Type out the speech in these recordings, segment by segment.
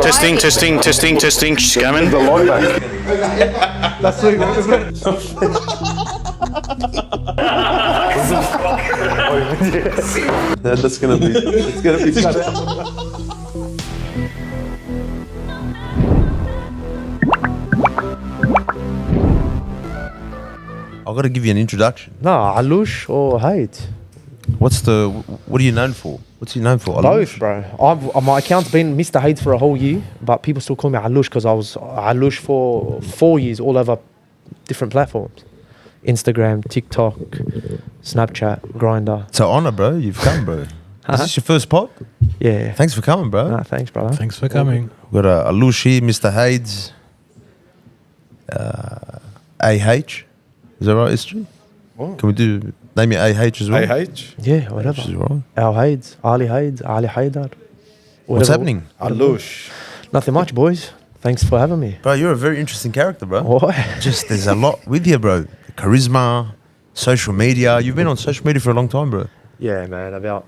Testing. Scamming. That's sweet, isn't it? That's gonna be. It's gonna be. I've got to give you an introduction. No, Alush or Hate? What are you known for? What's you known for? Both, bro. My account's been Mr. Hades for a whole year, but people still call me Alush because I was Alush for 4 years all over different platforms. Instagram, TikTok, Snapchat, Grindr. It's an honor, bro. You've come, bro. Is this your first pod? Yeah. Thanks for coming, bro. Nah, thanks, brother. Thanks for coming. We've got Alush here, Mr. Hades. AH. Is that right, history? What? Can we name your AH as well? AH? Yeah, whatever. Which is right. Al Hades, Ali Hades, Ali Haidar. What's Whatever. happening? Alush. Nothing much, boys. Thanks for having me. Bro, you're a very interesting character, bro. Why? Just, there's a lot with you, bro. Charisma, social media. You've been on social media for a long time, bro. Yeah, man. About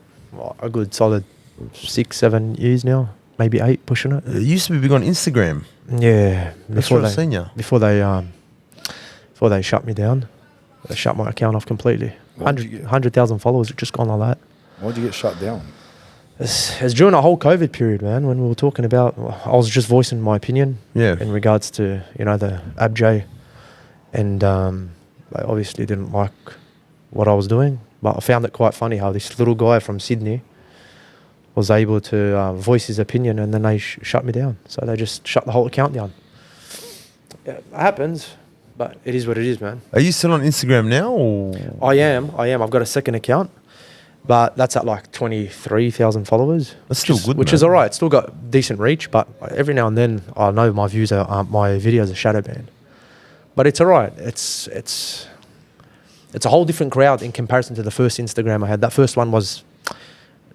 a good solid 6-7 years now. Maybe 8, pushing it. You used to be big on Instagram. Yeah. That's what I've seen you. Before they shut me down. They shut my account off completely. 100,000 followers, it just gone like that. Why'd you get shut down? It's during the whole COVID period, man, when we were talking about, I was just voicing my opinion in regards to, the ABJ. And they obviously didn't like what I was doing. But I found it quite funny how this little guy from Sydney was able to voice his opinion, and then they shut me down. So they just shut the whole account down. It happens. But it is what it is, man. Are you still on Instagram now? Or? I am. I've got a second account, but that's at like 23,000 followers. That's still good, which man. is all right. It's still got decent reach, but every now and then I know my videos are shadow banned. But it's all right. It's a whole different crowd in comparison to the first Instagram I had. That first one was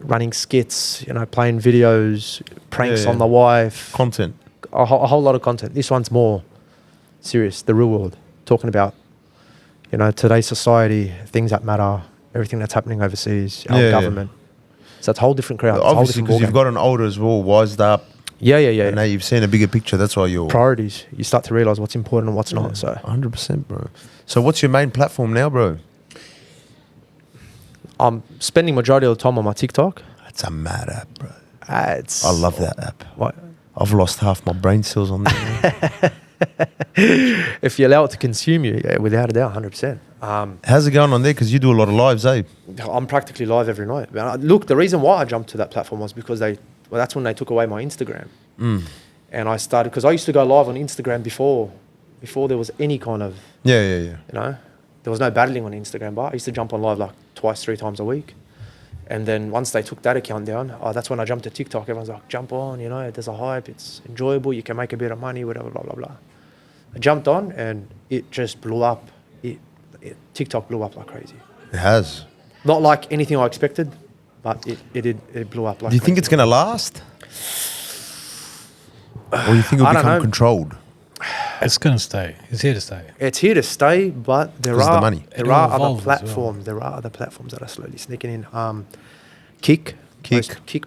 running skits, playing videos, pranks on the wife. Content. A whole lot of content. This one's more serious, the real world, talking about today's society, things that matter, everything that's happening overseas, our government. So it's a whole different crowd. Obviously, because you've gotten older as well, wised up. Yeah. And now you've seen a bigger picture. That's why you're priorities. You start to realize what's important and what's not. So 100%, bro. So what's your main platform now, bro? I'm spending majority of the time on my TikTok. It's a mad app, bro. I love that app. What? I've lost half my brain cells on there. If you allow it to consume you, without a doubt, 100%. How's it going on there? Because you do a lot of lives, eh? I'm practically live every night. Look, the reason why I jumped to that platform was because that's when they took away my Instagram. And I started, because I used to go live on Instagram before there was any kind of... Yeah. There was no battling on Instagram, but I used to jump on live like 2-3 times a week. And then once they took that account down, that's when I jumped to TikTok. Everyone's like, jump on, there's a hype, it's enjoyable, you can make a bit of money, whatever, blah, blah, blah. I jumped on and it just blew up. TikTok blew up like crazy. It has. Not like anything I expected, but it blew up like crazy. Do you think it's going to last? Or you think it'll become controlled? It's going to stay. It's here to stay. It's here to stay, but there are other platforms. Well. There are other platforms that are slowly sneaking in. Kick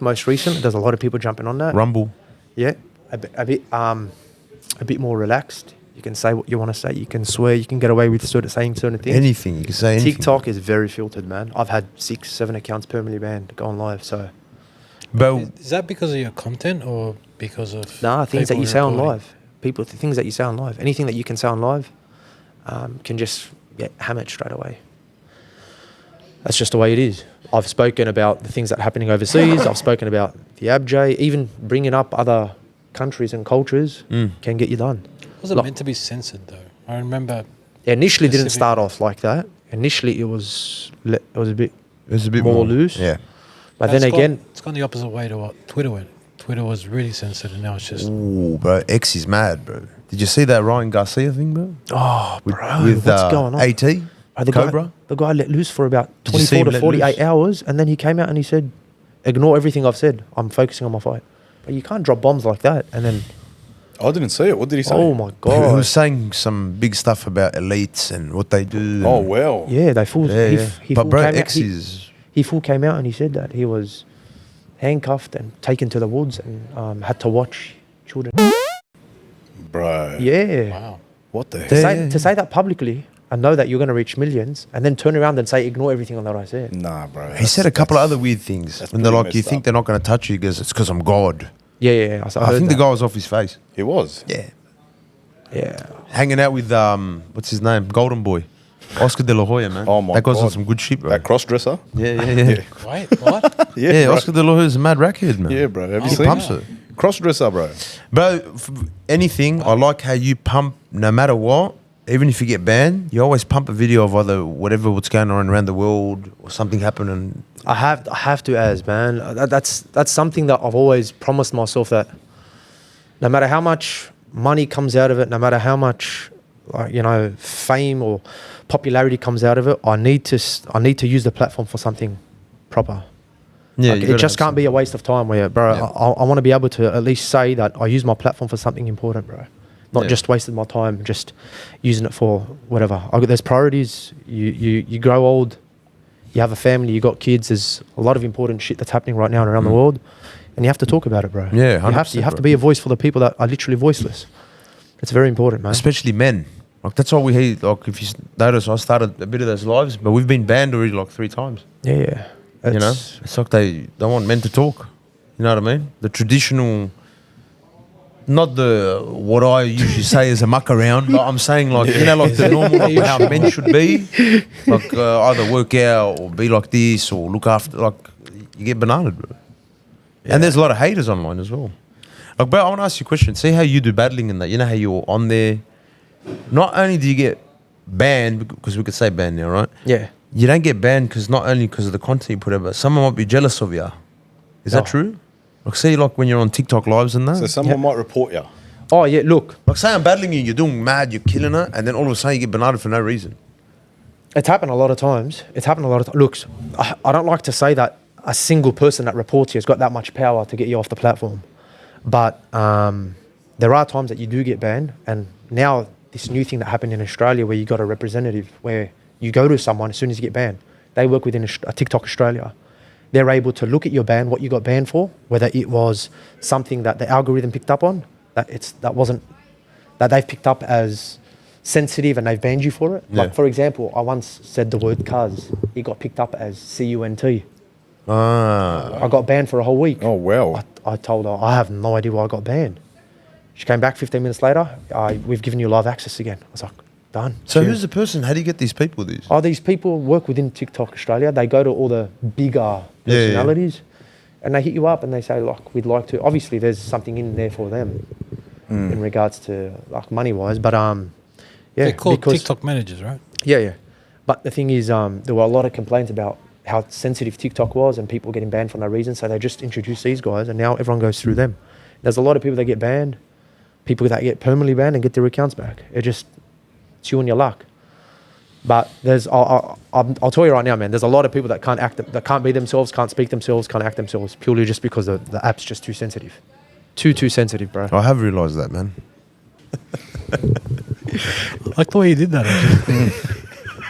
most recent. There's a lot of people jumping on that. Rumble. Yeah, a bit more relaxed. You can say what you want to say. You can swear. You can get away with saying certain things. Anything. You can say anything. TikTok is very filtered, man. I've had 6-7 accounts permanently banned going live. So, but is that because of your content or because of things that you say on live? Things that you say on live. Anything that you can say on live can just get hammered straight away. That's just the way it is. I've spoken about the things that are happening overseas. I've spoken about the ABJ. Even bringing up other countries and cultures can get you done. Was it meant to be censored though? I remember. Initially, didn't start off like that. Initially, it was a bit more loose. Yeah. But then again, it's gone the opposite way to what Twitter went. Twitter was really censored, and now it's just. Ooh, bro, X is mad, bro. Did you see that Ryan Garcia thing, bro? Oh, with what's going on? AT, Cobra. The guy let loose for about 24 to 48 hours, and then he came out and he said, "Ignore everything I've said. I'm focusing on my fight." But you can't drop bombs like that, and then. I didn't see it. What did he say? Oh my god! He was saying some big stuff about elites and what they do. Oh well. Yeah, they full. He but full bro, came X out, is. He full came out and he said that he was handcuffed and taken to the woods and had to watch children. Bro. Yeah. Wow. What the To heck? say that publicly and know that you're going to reach millions, and then turn around and say ignore everything on that I said. Nah, bro. He said a couple of other weird things. that's When they're pretty like, you messed think up. they're not going to touch you? He goes, it's because I'm God. Yeah. I I heard think the that. guy was off his face. He was. Yeah. Yeah. Hanging out with, what's his name? Golden Boy. Oscar De La Hoya, man. Oh my That guy's on God. some good shit, bro. That cross dresser? Yeah. Wait, what? Yeah, bro. Oscar De La Hoya's a mad rackhead, man. Yeah, bro. Have you He seen pumps it? it. Cross dresser, bro. Bro, anything, I like how you pump, no matter what, even if you get banned, you always pump a video of either whatever what's going on around the world or something happening. I have to, as man. That's something that I've always promised myself, that no matter how much money comes out of it, no matter how much fame or popularity comes out of it, I need to use the platform for something proper. Yeah, Like, it just can't be a waste of time. Where, bro, Yeah. I want to be able to at least say that I use my platform for something important, bro. Not just wasted my time just using it for whatever. There's priorities. You grow old. You have a family. You got kids. There's a lot of important shit that's happening right now around the world, and you have to talk about it, bro. Yeah, you have 100%, to be a voice for the people that are literally voiceless. It's very important, man. Especially men. Like, that's all we hear. Like, if you notice, I started a bit of those lives, but we've been banned already like 3 times. Yeah. You know? It's like they don't want men to talk. You know what I mean? The traditional, not the, what I usually say is a muck around, but I'm saying like, like the normal, like how men should be. Like either work out or be like this or look after, like, you get bananaed, bro. Yeah. And there's a lot of haters online as well. Like, bro, I want to ask you a question. See how you do battling and that. You know how you're on there. Not only do you get banned, because we could say banned now, right? Yeah. You don't get banned not only because of the content you put out, but someone might be jealous of you. Is that true? Like, say, like when you're on TikTok lives and that. So someone might report you. Oh yeah. Look, Like, say I'm battling you, you're doing mad, you're killing it, and then all of a sudden you get bananaed for no reason. it's happened a lot of times. Look, I don't like to say that a single person that reports you has got that much power to get you off the platform, but there are times that you do get banned, and now this new thing that happened in Australia where you got a representative where you go to someone as soon as you get banned. They work within a TikTok Australia. They're able to look at your ban, what you got banned for, whether it was something that the algorithm picked up on, that they've picked up as sensitive and they've banned you for it. Yeah. Like, for example, I once said the word cuz. It got picked up as CUNT. Ah. I got banned for a whole week. Oh, wow. I told her, I have no idea why I got banned. She came back 15 minutes later. We've given you live access again. I was like, done. So Cheers. who's the person? How do you get these people these? Oh, these people work within TikTok Australia. They go to all the bigger personalities and they hit you up and they say, like, we'd like to. Obviously, there's something in there for them in regards to, like, money-wise. But, yeah. They're called TikTok managers, right? Yeah. But the thing is, there were a lot of complaints about how sensitive TikTok was and people getting banned for no reason. So they just introduced these guys and now everyone goes through them. There's a lot of people that get banned, people that get permanently banned and get their accounts back. It's you and your luck. But I'll tell you right now, man, there's a lot of people that can't be themselves, can't speak themselves, can't act themselves, purely just because the app's just too sensitive. Too sensitive, bro. I have realised that, man. I like the way you did that, actually.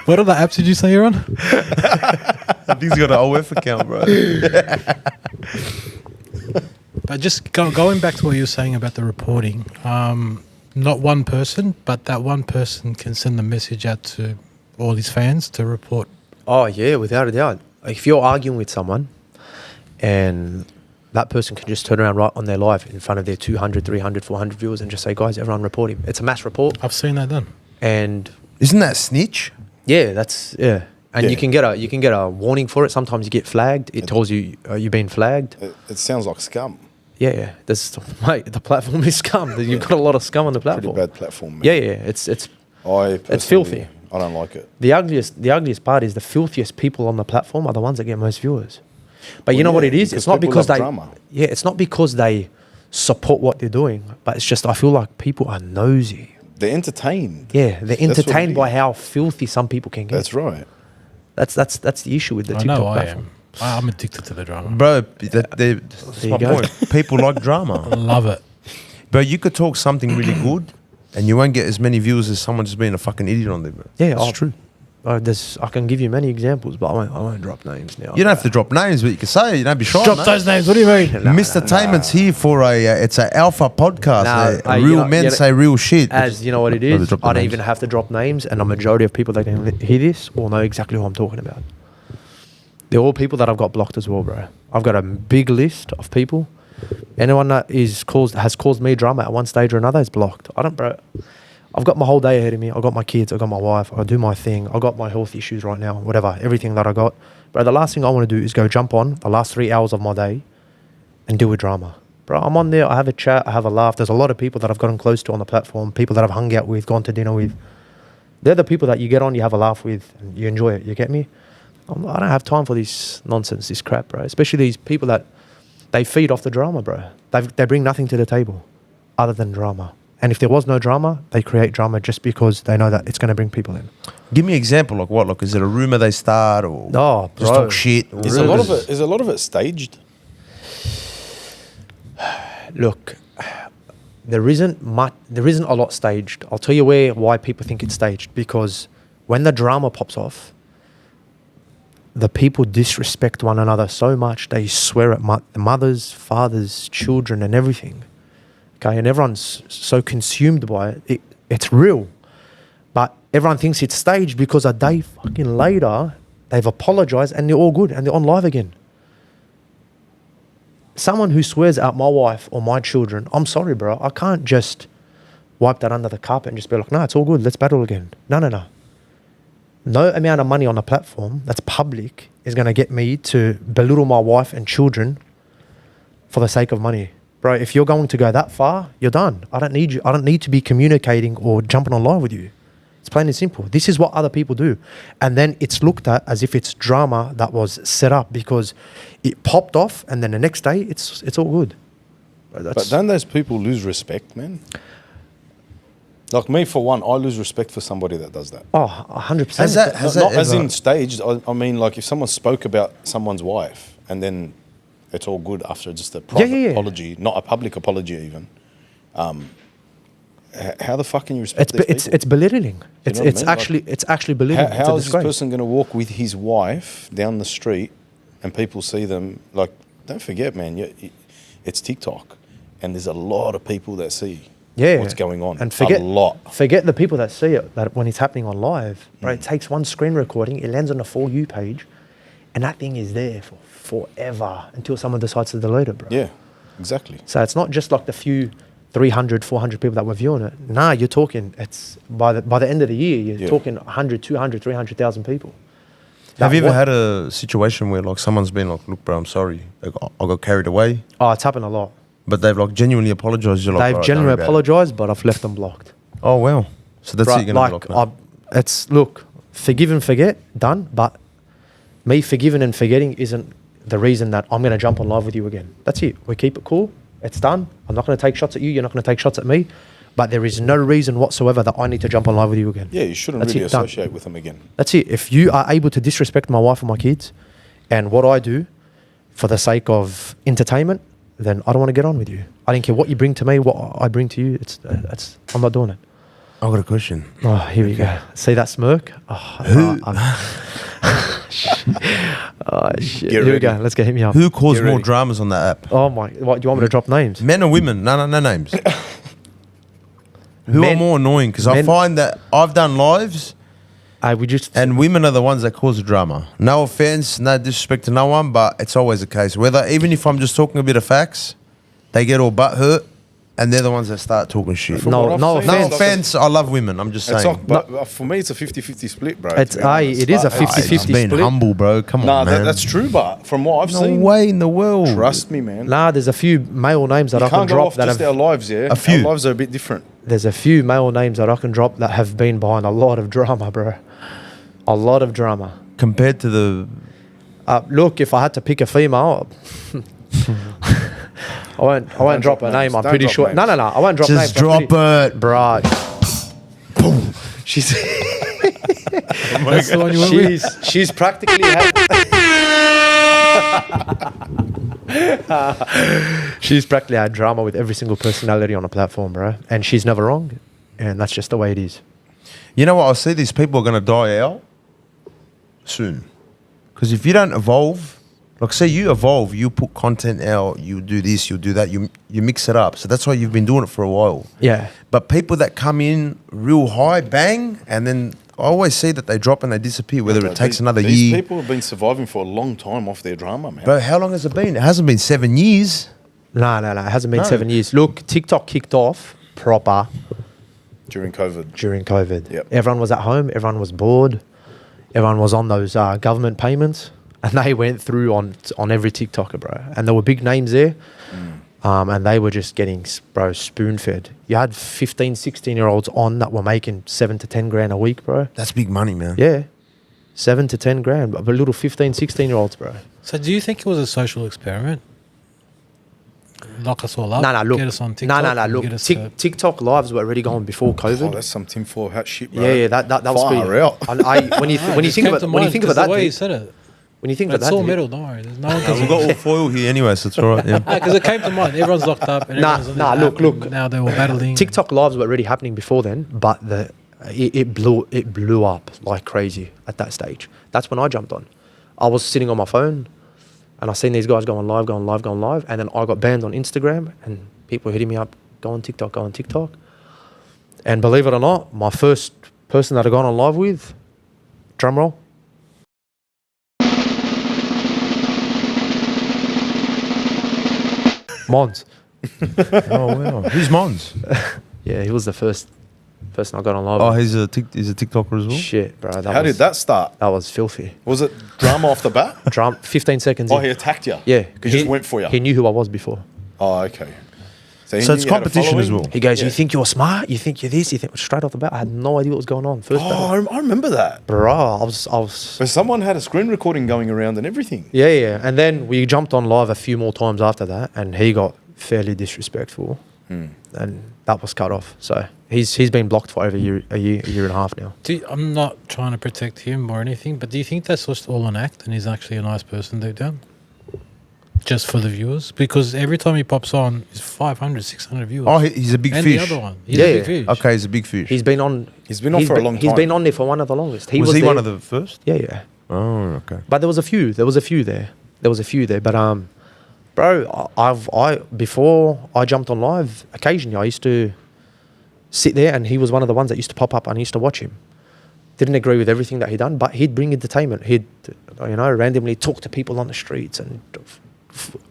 What other apps did you say you're on? I think he's got an OF account, bro. But just going back to what you were saying about the reporting, not one person, but that one person can send the message out to all his fans to report. Oh, yeah, without a doubt. If you're arguing with someone and that person can just turn around right on their live in front of their 200, 300, 400 viewers and just say, guys, everyone report him. It's a mass report. I've seen that done. And Isn't that snitch? yeah, yeah. And Yeah. you can get a warning for it. Sometimes you get flagged. It tells you you've been flagged. It sounds like scum. Yeah. Mate, the platform is scum. You've got a lot of scum on the Pretty platform. bad platform, man. Yeah. It's It's filthy. I don't like it. the ugliest part is the filthiest people on the platform are the ones that get most viewers. But you Well, know what yeah, it is? because It's not people because love they drama. it's not because they support what they're doing, but it's just I feel like people are nosy. They're entertained. Yeah, they're That's what entertained it by is. how filthy some people can get. That's right. That's the issue with the I TikTok know I platform. am. I'm addicted to the drama. Bro, that's There my you go. point. People like I drama. love it. But you could talk something really good and you won't get as many views as someone just being a fucking idiot on there, bro. Yeah, it's true. I can give you many examples, but I won't drop names now. You don't have to drop names, but you can say, you don't be shy. Drop mate. those names. What do you mean? Mr. Tainment's here for it's an alpha podcast. Real men say real shit. As you know what it is, I don't even have to drop names, and the majority of people that can hear this will know exactly who I'm talking about. They're all people that I've got blocked as well, bro. I've got a big list of people. Anyone that has caused me drama at one stage or another is blocked. I've got my whole day ahead of me. I've got my kids. I've got my wife. I do my thing. I've got my health issues right now, whatever, everything that I got. Bro, the last thing I want to do is go jump on the last 3 hours of my day and deal with drama. Bro, I'm on there. I have a chat. I have a laugh. There's a lot of people that I've gotten close to on the platform, people that I've hung out with, gone to dinner with. They're the people that you get on, you have a laugh with, and you enjoy it. You get me? I don't have time for this nonsense, this crap, bro. Especially these people that they feed off the drama, bro. They bring nothing to the table other than drama. And if there was no drama, they create drama just because they know that it's going to bring people in. Give me an example, like what? Like, is it a rumor they start or just talk shit? Is a lot of it staged? Look, there isn't a lot staged. I'll tell you why people think it's staged. Because when the drama pops off, the people disrespect one another so much, they swear at mothers, fathers, children and everything. Okay, and everyone's so consumed by it. It's real. But everyone thinks it's staged because a day fucking later, they've apologized and they're all good and they're on live again. Someone who swears at my wife or my children, I'm sorry, bro. I can't just wipe that under the carpet and just be like, no, it's all good. Let's battle again. No. No amount of money on a platform that's public is going to get me to belittle my wife and children for the sake of money. Bro, if you're going to go that far, you're done. I don't need you. I don't need to be communicating or jumping on live with you. It's plain and simple. This is what other people do. And then it's looked at as if it's drama that was set up because it popped off and then the next day it's all good. But don't those people lose respect, man? Like me, for one, I lose respect for somebody that does that. Oh, 100%. Not as in staged. I mean, like if someone spoke about someone's wife and then it's all good after just a private apology, not a public apology even. How the fuck can you respect these people? It's belittling. It's actually belittling. How is this person going to walk with his wife down the street and people see them? Like, don't forget, man, it's TikTok, and there's a lot of people that see what's going on. And forget the people that see it. That when it's happening on live, bro, it takes one screen recording, it lands on the For You page, and that thing is there for forever until someone decides to delete it, bro. Yeah, exactly. So it's not just like the few 300, 400 people that were viewing it. Nah, you're talking, it's by the end of the year, you're talking 100, 200, 300,000 people. Have you ever had a situation where like someone's been like, look, bro, I'm sorry, I got carried away? Oh, it's happened a lot. But they've like genuinely apologized. You're like, they've genuinely apologized, but I've left them blocked. Oh, wow. So that's it, you're going to block now. Look, forgive and forget, done, but me forgiving and forgetting isn't the reason that I'm going to jump on live with you again. That's it. We keep it cool. It's done. I'm not going to take shots at you. You're not going to take shots at me. But there is no reason whatsoever that I need to jump on live with you again. Yeah, you shouldn't really associate with them again. That's it. If you are able to disrespect my wife and my kids and what I do for the sake of entertainment, then I don't want to get on with you. I don't care what you bring to me, what I bring to you. I'm not doing it. I've got a question. Oh, here we go. See that smirk? Oh, shit. Here we go. Let's get him up. Who caused more dramas on that app? Oh, my. What, do you want me to drop names? Men or women? No names. Who are more annoying? Because I find that I've done lives and women are the ones that cause the drama. No offense, no disrespect to no one, but it's always the case. Even if I'm just talking a bit of facts, they get all butt hurt. And they're the ones that start talking shit. No offense. I love women. I'm just saying. But for me, it's a 50-50 split, bro. It is a 50-50 split. Being humble, bro. Come on, man. That's true, but from what I've seen, no way in the world. Trust me, man. Nah, there's a few male names that I can drop. That just our lives, yeah. A few. Our lives are a bit different. There's a few male names that I can drop that have been behind a lot of drama, bro. A lot of drama. Compared to the... look, if I had to pick a female... I won't drop her name. I'm pretty sure. Names. No. I won't drop names. Just drop it, bro. Boom. She's. That's the one you went with? She's practically. She's practically had drama with every single personality on the platform, bro. And she's never wrong. And that's just the way it is. You know what? I see these people are going to die out. soon. Because if you don't evolve, like say you evolve, you put content out, you do this, you do that, you mix it up. So that's why you've been doing it for a while. Yeah. But people that come in real high, bang, and then I always see that they drop and they disappear, whether it takes another these year. People have been surviving for a long time off their drama, man. Bro, how long has it been? It hasn't been 7 years. No. It hasn't been 7 years. Look, TikTok kicked off proper during COVID. Yep. Everyone was at home. Everyone was bored. Everyone was on those government payments. And they went through on every TikToker, bro. And there were big names there. And they were just getting, bro, spoon-fed. You had 15, 16-year-olds on that were making 7 to 10 grand a week, bro. That's big money, man. Yeah. 7 to 10 grand. But little 15, 16-year-olds, bro. So do you think it was a social experiment? Lock us all up? No, look. Get us on TikTok? No, look. TikTok lives were already going before COVID. Oh, that's some tinfoil hat shit, bro. Yeah, that was pretty... out. When you think of it that the way deep, you said it. When you think of It's that all deep, metal, don't worry. There's no one We've got all foil here anyway, so it's all right. Yeah. Because it came to mind. Everyone's locked up. And everyone's on this app, look. and now they were battling. TikTok lives were already happening before then, but it blew up like crazy at that stage. That's when I jumped on. I was sitting on my phone, and I seen these guys going live, and then I got banned on Instagram, and people hitting me up, go on TikTok. And believe it or not, my first person that I got on live with, drum roll, Mons. Oh wow, who's Mons? Yeah, he was the first person I got on live. Oh, he's a TikToker as well. Shit, bro. How did that start? That was filthy. Was it drama off the bat? 15 seconds. Oh, in. he attacked you. Yeah, He just went for you. He knew who I was before. Oh, okay. So it's competition as well. He goes, "You think you're smart? You think you're this? You think..." Straight off the bat, I had no idea what was going on. First battle. I remember that. Bro, I was. But someone had a screen recording going around and everything. Yeah. And then we jumped on live a few more times after that, and he got fairly disrespectful, and that was cut off. So he's been blocked for over a year and a half now. I'm not trying to protect him or anything, but do you think that's just all an act and he's actually a nice person deep down? Just for the viewers? Because every time he pops on, it's 500, 600 viewers. Oh, he's a big and fish. The other one. He's a big fish. Okay, he's a big fish. He's been on for a long time. He's been on there for one of the longest. Was he one of the first? Yeah. Oh, okay. But there was a few there. But bro, before I jumped on live, occasionally I used to sit there, and he was one of the ones that used to pop up, and I used to watch him. Didn't agree with everything that he done, but he'd bring entertainment. He'd, randomly talk to people on the streets and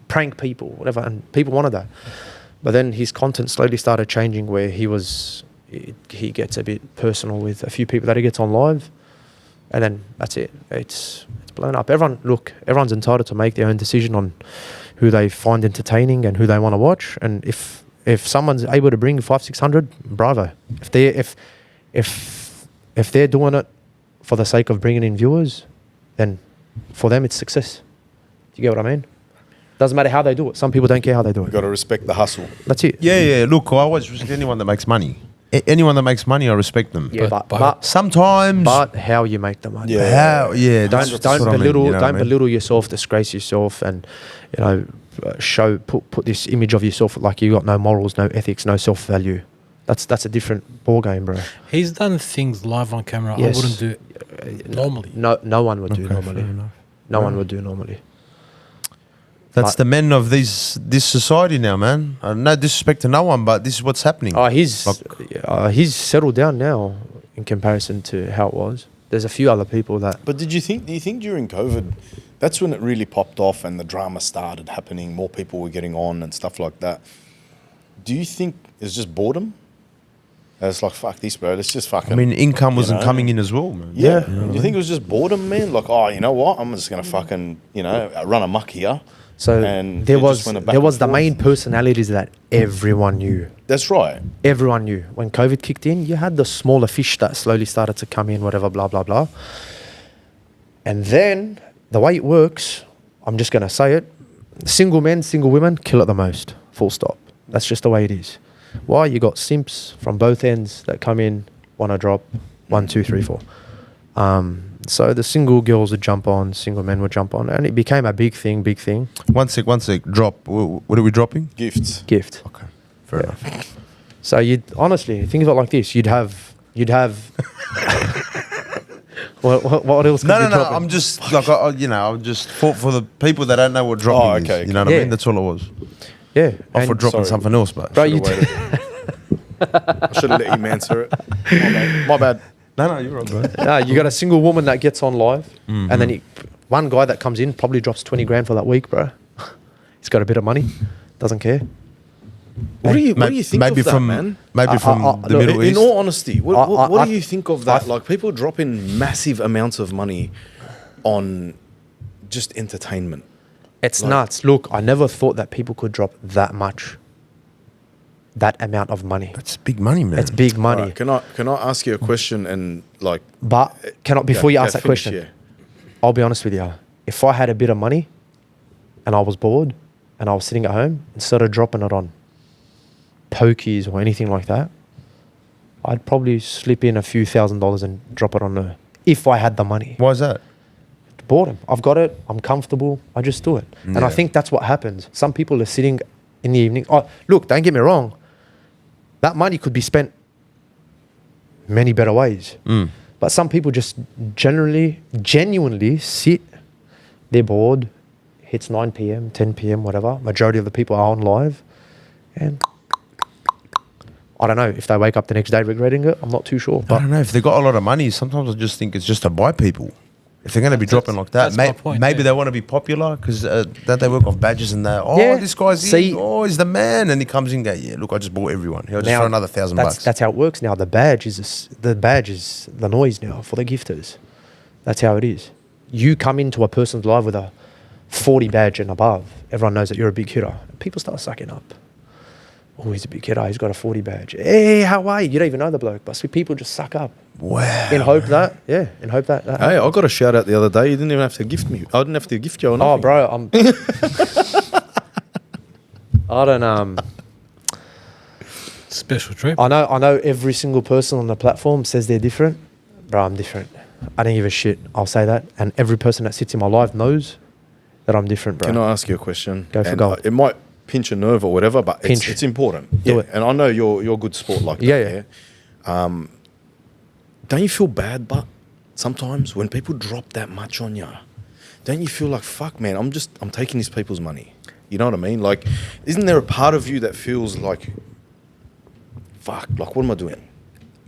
prank people, whatever, and people wanted that. But then his content slowly started changing, where he gets a bit personal with a few people that he gets on live, and then that's it. It's blown up. Everyone's entitled to make their own decision on who they find entertaining and who they want to watch. And if someone's able to bring 500-600, bravo. If they're doing it for the sake of bringing in viewers, then for them it's success. Do you get what I mean? Doesn't matter how they do it. Some people don't care how they do it. You've got to respect the hustle. That's it. Yeah. Look, I always respect anyone that makes money. Anyone that makes money, I respect them. Yeah, but sometimes. But how you make the money. Yeah. Don't belittle yourself, disgrace yourself, and put this image of yourself like you got no morals, no ethics, no self value. That's a different ball game, bro. He's done things live on camera Yes. I wouldn't do normally. No one would do normally. No one Right. would do normally. That's the men of this society now, man. No disrespect to no one, but this is what's happening. He's settled down now in comparison to how it was. There's a few other people that. But do you think during COVID, that's when it really popped off and the drama started happening, more people were getting on and stuff like that? Do you think it's just boredom? It's like, fuck this, bro. Let's just fucking... I mean, income wasn't coming in as well, man. Yeah. Do you think it was just boredom, man? Like, oh, you know what? I'm just going to fucking, run amok here. So and there was the main personalities that everyone knew. That's right. Everyone knew. When COVID kicked in, you had the smaller fish that slowly started to come in, whatever, blah, blah, blah. And then the way it works, I'm just going to say it, single men, single women kill it the most, full stop. That's just the way it is. Why? You got simps from both ends that come in, want to drop 1, 2, 3, 4. So the single girls would jump on, single men would jump on, and it became a big thing. One sec. Drop. What are we dropping? Gift. Okay. Fair enough. So you'd honestly think of it like this: you'd have. What else? No. I'm just like I'm just for the people that don't know what dropping is. You know what I mean? That's all it was. Yeah. I thought dropping something else, but bro, I should have let him answer it. My bad. No, you're right, bro. No, you got a single woman that gets on live, and then one guy that comes in probably drops 20 grand for that week, bro. He's got a bit of money, doesn't care. What do you think of that, man? Maybe from the Middle East. In all honesty, what do you think of that? Like people dropping massive amounts of money on just entertainment. It's nuts. Look, I never thought that people could drop that amount of money. It's big money, man. It's big money. Right, can I ask you a question and like? But before you ask that question, yeah. I'll be honest with you. If I had a bit of money, and I was bored, and I was sitting at home, instead of dropping it on pokies or anything like that, I'd probably slip in a few $1,000s and drop it on if I had the money. Why is that? Boredom. I've got it. I'm comfortable. I just do it. Yeah. And I think that's what happens. Some people are sitting in the evening. Oh, look, don't get me wrong. That money could be spent many better ways. But some people just genuinely sit, they're bored, hits 9 p.m., 10 p.m., whatever. Majority of the people are on live. And I don't know if they wake up the next day regretting it. I'm not too sure. But I don't know. If they've got a lot of money, sometimes I just think it's just to buy people. If they're going to be dropping like that, maybe they want to be popular because don't they work off badges and this guy's he's the man, and he comes in and goes, look, I just bought everyone. He'll just throw another $1,000. That's how it works now. The badge is the noise now for the gifters. That's how it is. You come into a person's live with a 40 badge and above, everyone knows that you're a big hitter. People start sucking up. Oh, he's a big hitter. He's got a 40 badge. Hey, how are you? You don't even know the bloke. But people just suck up. Wow. In hope that. Hey, I got a shout out the other day. You didn't even have to gift me. I didn't have to gift you or nothing. Oh, bro, I don't special trip. I know every single person on the platform says they're different. Bro, I'm different. I don't give a shit. I'll say that. And every person that sits in my life knows that I'm different, bro. Can I ask you a question? Go for gold. It might pinch a nerve or whatever, but it's important. Do it. And I know you're good sport like that. Yeah. Don't you feel bad, but sometimes when people drop that much on you, don't you feel like, fuck, man, I'm taking these people's money. You know what I mean? Like, isn't there a part of you that feels like, fuck, like, what am I doing?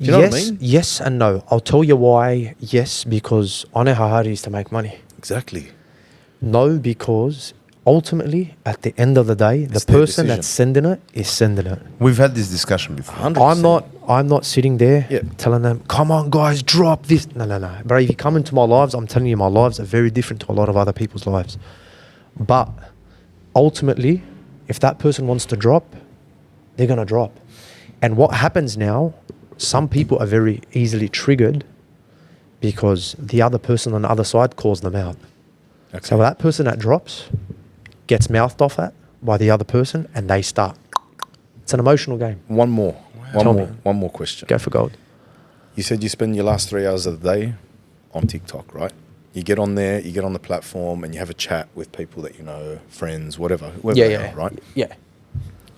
Do you know what I mean? Yes and no. I'll tell you why. Yes, because I know how hard it is to make money. Exactly. No, because ultimately, at the end of the day, the person that's sending it is sending it. We've had this discussion before. 100%. I'm not sitting there telling them, come on, guys, drop this. No. Bro, if you come into my lives, I'm telling you, my lives are very different to a lot of other people's lives. But ultimately, if that person wants to drop, they're going to drop. And what happens now, some people are very easily triggered because the other person on the other side calls them out. Okay. So that person that drops gets mouthed off at by the other person and they start. It's an emotional game. One more question. Go for gold. You said you spend your last 3 hours of the day on TikTok, right? You get on there, you get on the platform and you have a chat with people that you know, friends, whatever they are, right? Yeah.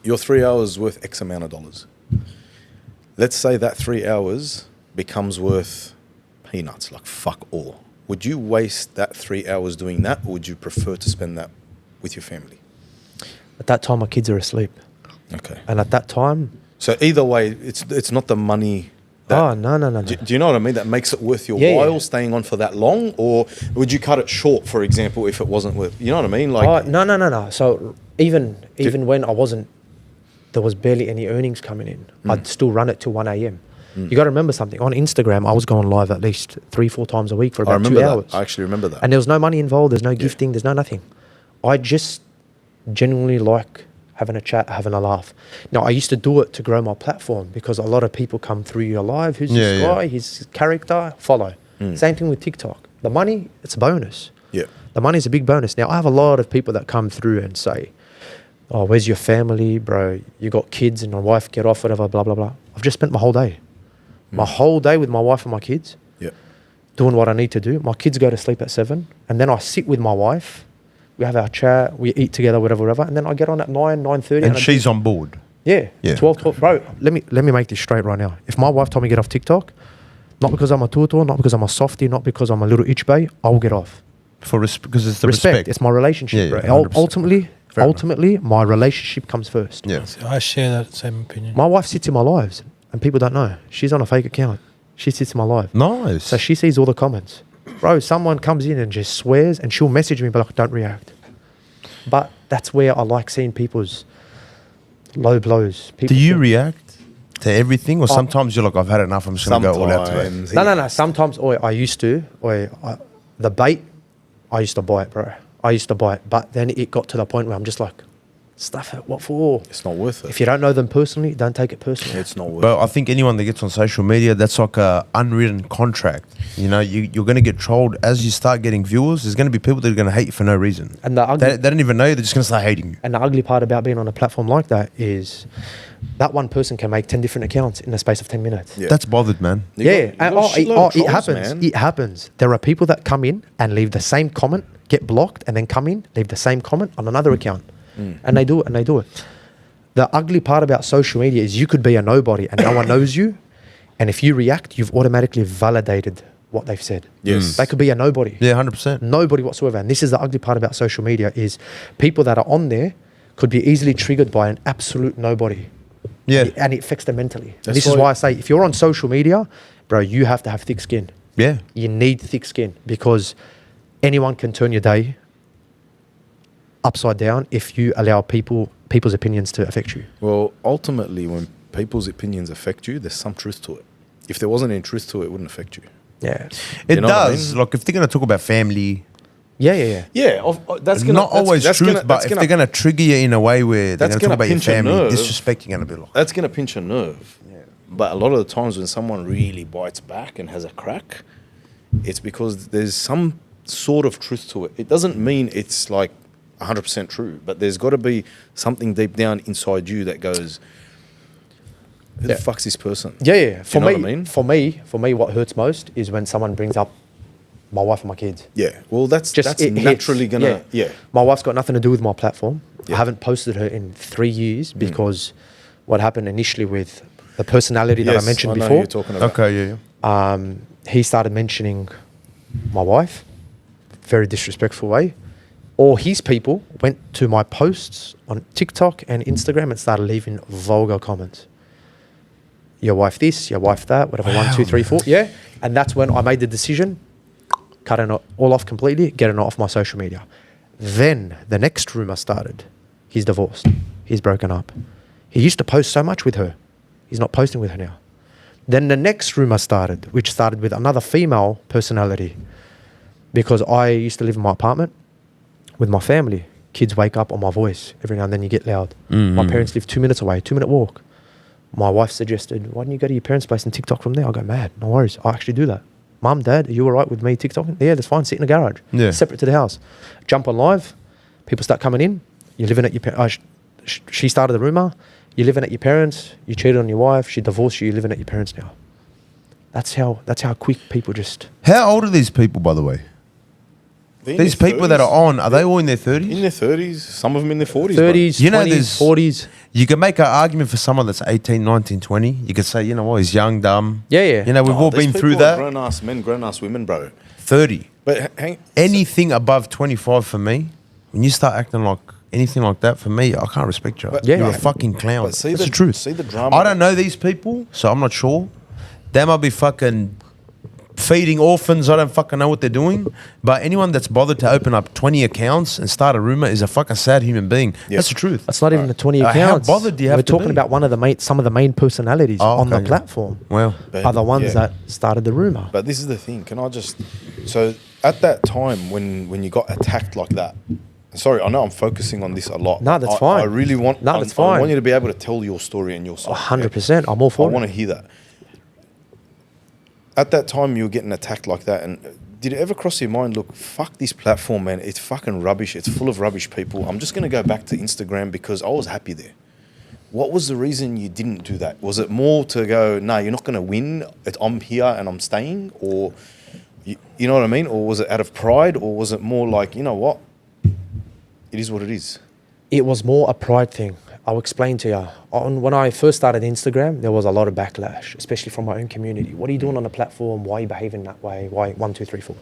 Your 3 hours worth X amount of dollars. Let's say that 3 hours becomes worth peanuts, like fuck all. Would you waste that 3 hours doing that, or would you prefer to spend that with your family? At that time, my kids are asleep. Okay. And at that time... So either way, it's not the money... No. Do you know what I mean? That makes it worth your while staying on for that long? Or would you cut it short, for example, if it wasn't worth... You know what I mean? Like, No. So even when I wasn't... There was barely any earnings coming in. I'd still run it till 1 a.m. You got to remember something. On Instagram, I was going live at least 3-4 times a week for about 2 hours. I actually remember that. And there was no money involved. There's no gifting. There's no nothing. I just genuinely like having a chat, having a laugh. Now, I used to do it to grow my platform because a lot of people come through your live. Who's this guy? His character? Follow. Same thing with TikTok. The money, it's a bonus. Yeah. The money's a big bonus. Now, I have a lot of people that come through and say, oh, where's your family, bro? You got kids and my wife, get off, whatever, blah, blah, blah. I've just spent my whole day. My whole day with my wife and my kids. Yeah. Doing what I need to do. My kids go to sleep at 7. And then I sit with my wife. We have our chat. We eat together, whatever. And then I get on at 9:30. And she's on board. Yeah. 12. Bro, let me make this straight right now. If my wife told me to get off TikTok, Not because I'm a tutor, not because I'm a softie, not because I'm a little itch bay. I'll get off. Because it's the respect. It's my relationship, Yeah, bro. 100%. Ultimately, my relationship comes first. Yeah. I share that same opinion. My wife sits in my lives, and people don't know. She's on a fake account. She sits in my live. Nice. So she sees all the comments. Bro, someone comes in and just swears, and she'll message me, but like, don't react. But that's where I like seeing people's low blows. Do you react to everything, or sometimes you're like, I've had enough, I'm just going to go all out to it? No. Sometimes, I used to. The bait, I used to buy it, bro. I used to buy it. But then it got to the point where I'm just like, stuff it, what for? It's not worth it. If you don't know them personally, don't take it personally. It's not worth But it. I think anyone that gets on social media, that's like a unwritten contract. You know, you're going to get trolled. As you start getting viewers, there's going to be people that are going to hate you for no reason. And the they don't even know you, they're just going to start hating you. And the ugly part about being on a platform like that is that one person can make 10 different accounts in the space of 10 minutes. Yeah. That's bothered, man. It trolls, happens. man. It happens. There are people that come in and leave the same comment, get blocked, and then come in, leave the same comment on another account. And they do it. The ugly part about social media is you could be a nobody and no one knows you. And if you react, you've automatically validated what they've said. Yes. They could be a nobody. Yeah, 100%. Nobody whatsoever. And this is the ugly part about social media is people that are on there could be easily triggered by an absolute nobody. Yeah. And it affects them mentally. This is why I say, if you're on social media, bro, you have to have thick skin. Yeah. You need thick skin because anyone can turn your day upside down if you allow people's opinions to affect you. Well, ultimately, when people's opinions affect you, there's some truth to it. If there wasn't any truth to it, it wouldn't affect you. Yeah. It You know what I does. mean? Like, if they're going to talk about family, Yeah. Yeah, that's it's not always truth, but if they're going to trigger you in a way where they're that's going to talk gonna about your pinch a family, nerve. disrespect, you're going to be like, that's going to pinch a nerve. Yeah. But a lot of the times when someone really bites back and has a crack, it's because there's some sort of truth to it. It doesn't mean it's like 100% true, but there's got to be something deep down inside you that goes, who the fuck's this person? Yeah. For me, what I mean? For me, what hurts most is when someone brings up my wife and my kids. Yeah. Well, that's it naturally hits. gonna. Yeah. My wife's got nothing to do with my platform. Yeah. I haven't posted her in 3 years because what happened initially with the personality that I mentioned know who before. you're talking about. okay, yeah. He started mentioning my wife, very disrespectful way. Or his people went to my posts on TikTok and Instagram and started leaving vulgar comments. Your wife this, your wife that, whatever, Wow, 1, 2, 3, 4. Yeah. And that's when I made the decision, cutting it all off completely, getting it off my social media. Then the next rumor started. He's divorced. He's broken up. He used to post so much with her. He's not posting with her now. Then the next rumor started, which started with another female personality. Because I used to live in my apartment with my family. Kids wake up on my voice. Every now and then you get loud. Mm-hmm. My parents live 2 minutes away, 2-minute walk. My wife suggested, why don't you go to your parents' place and TikTok from there? I go, mad, no worries. I actually do that. Mum, Dad, are you all right with me TikToking? Yeah, that's fine. Sit in the garage. Yeah. Separate to the house. Jump on live. People start coming in. You're living at your parents. She started the rumor. You're living at your parents. You cheated on your wife. She divorced you. You're living at your parents now. That's how quick people just... How old are these people, by the way? These people that are on, are they all in their 30s? In their 30s, some of them in their 40s. 30s, You know, 20s, there's- 40s. You can make an argument for someone that's 18, 19, 20. You could say, you know what, he's young, dumb. Yeah. You know, we've all been through that. Grown-ass men, grown-ass women, bro. 30. But hang... Anything above 25 for me, when you start acting like anything like that, for me, I can't respect you. But- Yeah. You're a fucking clown. But see That's the- the truth. see the drama. I don't know these people, so I'm not sure. They might be fucking feeding orphans. I don't fucking know what they're doing. But anyone that's bothered to open up 20 accounts and start a rumor is a fucking sad human being. Yeah. That's the truth. That's not even the 20 How accounts. bothered do you have We're to talking be? about some of the main personalities on the okay. platform. Well, But- Are the ones yeah. that started the rumor. But this is the thing. Can I just... So at that time when you got attacked like that... Sorry, I know I'm focusing on this a lot. No, that's fine. I really want... No, that's I fine. want you to be able to tell your story and your side. 100%. I'm all I for want it. to hear that. At that time, you were getting attacked like that, and did it ever cross your mind, look, fuck this platform, man, it's fucking rubbish, it's full of rubbish people, I'm just going to go back to Instagram because I was happy there. What was the reason you didn't do that? Was it more to go, no, you're not going to win, I'm here and I'm staying, or, you know what I mean? Or was it out of pride, or was it more like, you know what, it is what it is? It was more a pride thing. I'll explain to you. When I first started Instagram, there was a lot of backlash, especially from my own community. What are you doing on the platform? Why are you behaving that way? Why 1, 2, 3, 4?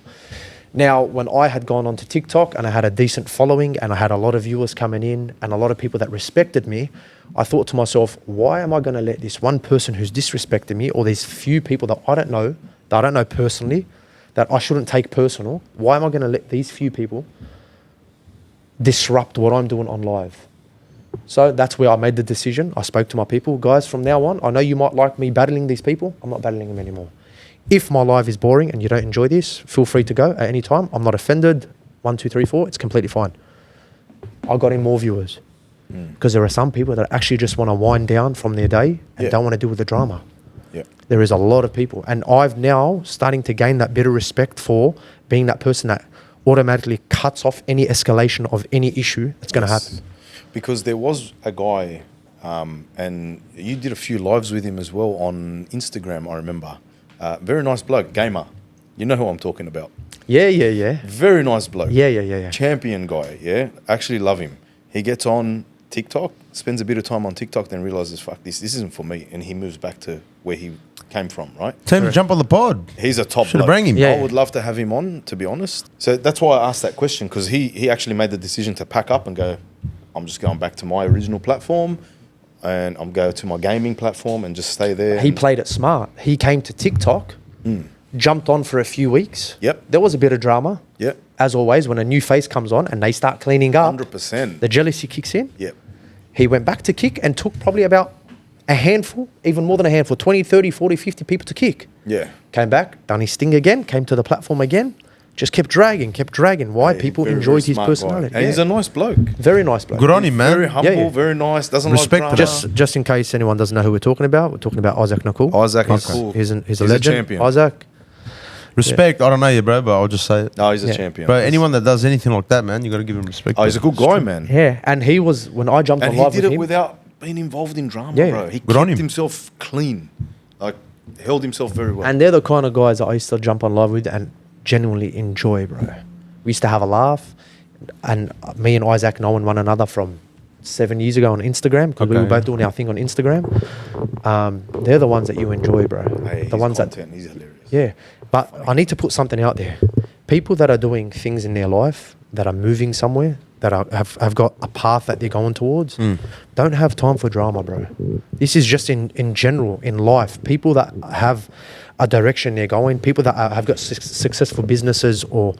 Now, when I had gone onto TikTok and I had a decent following and I had a lot of viewers coming in and a lot of people that respected me, I thought to myself, why am I going to let this one person who's disrespecting me, or these few people that I don't know personally, that I shouldn't take personal, why am I going to let these few people disrupt what I'm doing on live? So that's where I made the decision. I spoke to my people, guys, from now on, I know you might like me battling these people. I'm not battling them anymore. If my live is boring and you don't enjoy this, feel free to go at any time. I'm not offended. 1, 2, 3, 4, it's completely fine. I got in more viewers because there are some people that actually just want to wind down from their day and don't want to deal with the drama. Yeah. There is a lot of people. And I've now starting to gain that bit of respect for being that person that automatically cuts off any escalation of any issue that's going to happen. Because there was a guy, and you did a few lives with him as well on Instagram, I remember. Very nice bloke, gamer. You know who I'm talking about. Yeah. Very nice bloke. Yeah. Champion guy, yeah. Actually love him. He gets on TikTok, spends a bit of time on TikTok, then realizes, fuck, this isn't for me. And he moves back to where he came from, right? Tell him to jump on the pod. He's a top Should bloke. bring him. Yeah. I would love to have him on, to be honest. So that's why I asked that question, because he actually made the decision to pack up and go, I'm just going back to my original platform and I'm going to my gaming platform and just stay there. He played it smart. He came to TikTok, jumped on for a few weeks. Yep. There was a bit of drama. Yep. As always, when a new face comes on and they start cleaning up, 100%. the jealousy kicks in. Yep. He went back to kick and took probably about a handful, even more than a handful, 20, 30, 40, 50 people to kick. Yeah. Came back, done his sting again, came to the platform again, just kept dragging. Why? Yeah, people very, enjoyed very his smart personality. guy. And he's a nice bloke. Very nice bloke. Good on him, man. Very humble, Yeah. very nice, doesn't Respect like to drama. Just in case anyone doesn't know who we're talking about, we're talking about Isaac Nakul. Isaac is cool. He's a He's legend. a champion. Isaac. Respect. I don't know you, bro, but I'll just say it. No, he's a Yeah. champion. Bro, anyone that does anything like that, man, you got to give him respect. Oh, he's a good guy, man. Yeah, and he was, when I jumped And on he live did with it him, without being involved in drama, Yeah. bro. He Good on kept him. himself clean. Like, held himself very well. and they're the kind of guys that I used to jump on live with and genuinely enjoy, bro. We used to have a laugh, and me and Isaac knowing one another from 7 years ago on Instagram, because we were both doing our thing on Instagram. They're the ones that you enjoy, bro. Hey, the ones content, he's hilarious. yeah. But I need to put something out there. People that are doing things in their life, that are moving somewhere, that have got a path that they're going towards, don't have time for drama, bro. This is just in general, in life. People that have a direction they're going, people that have got successful businesses or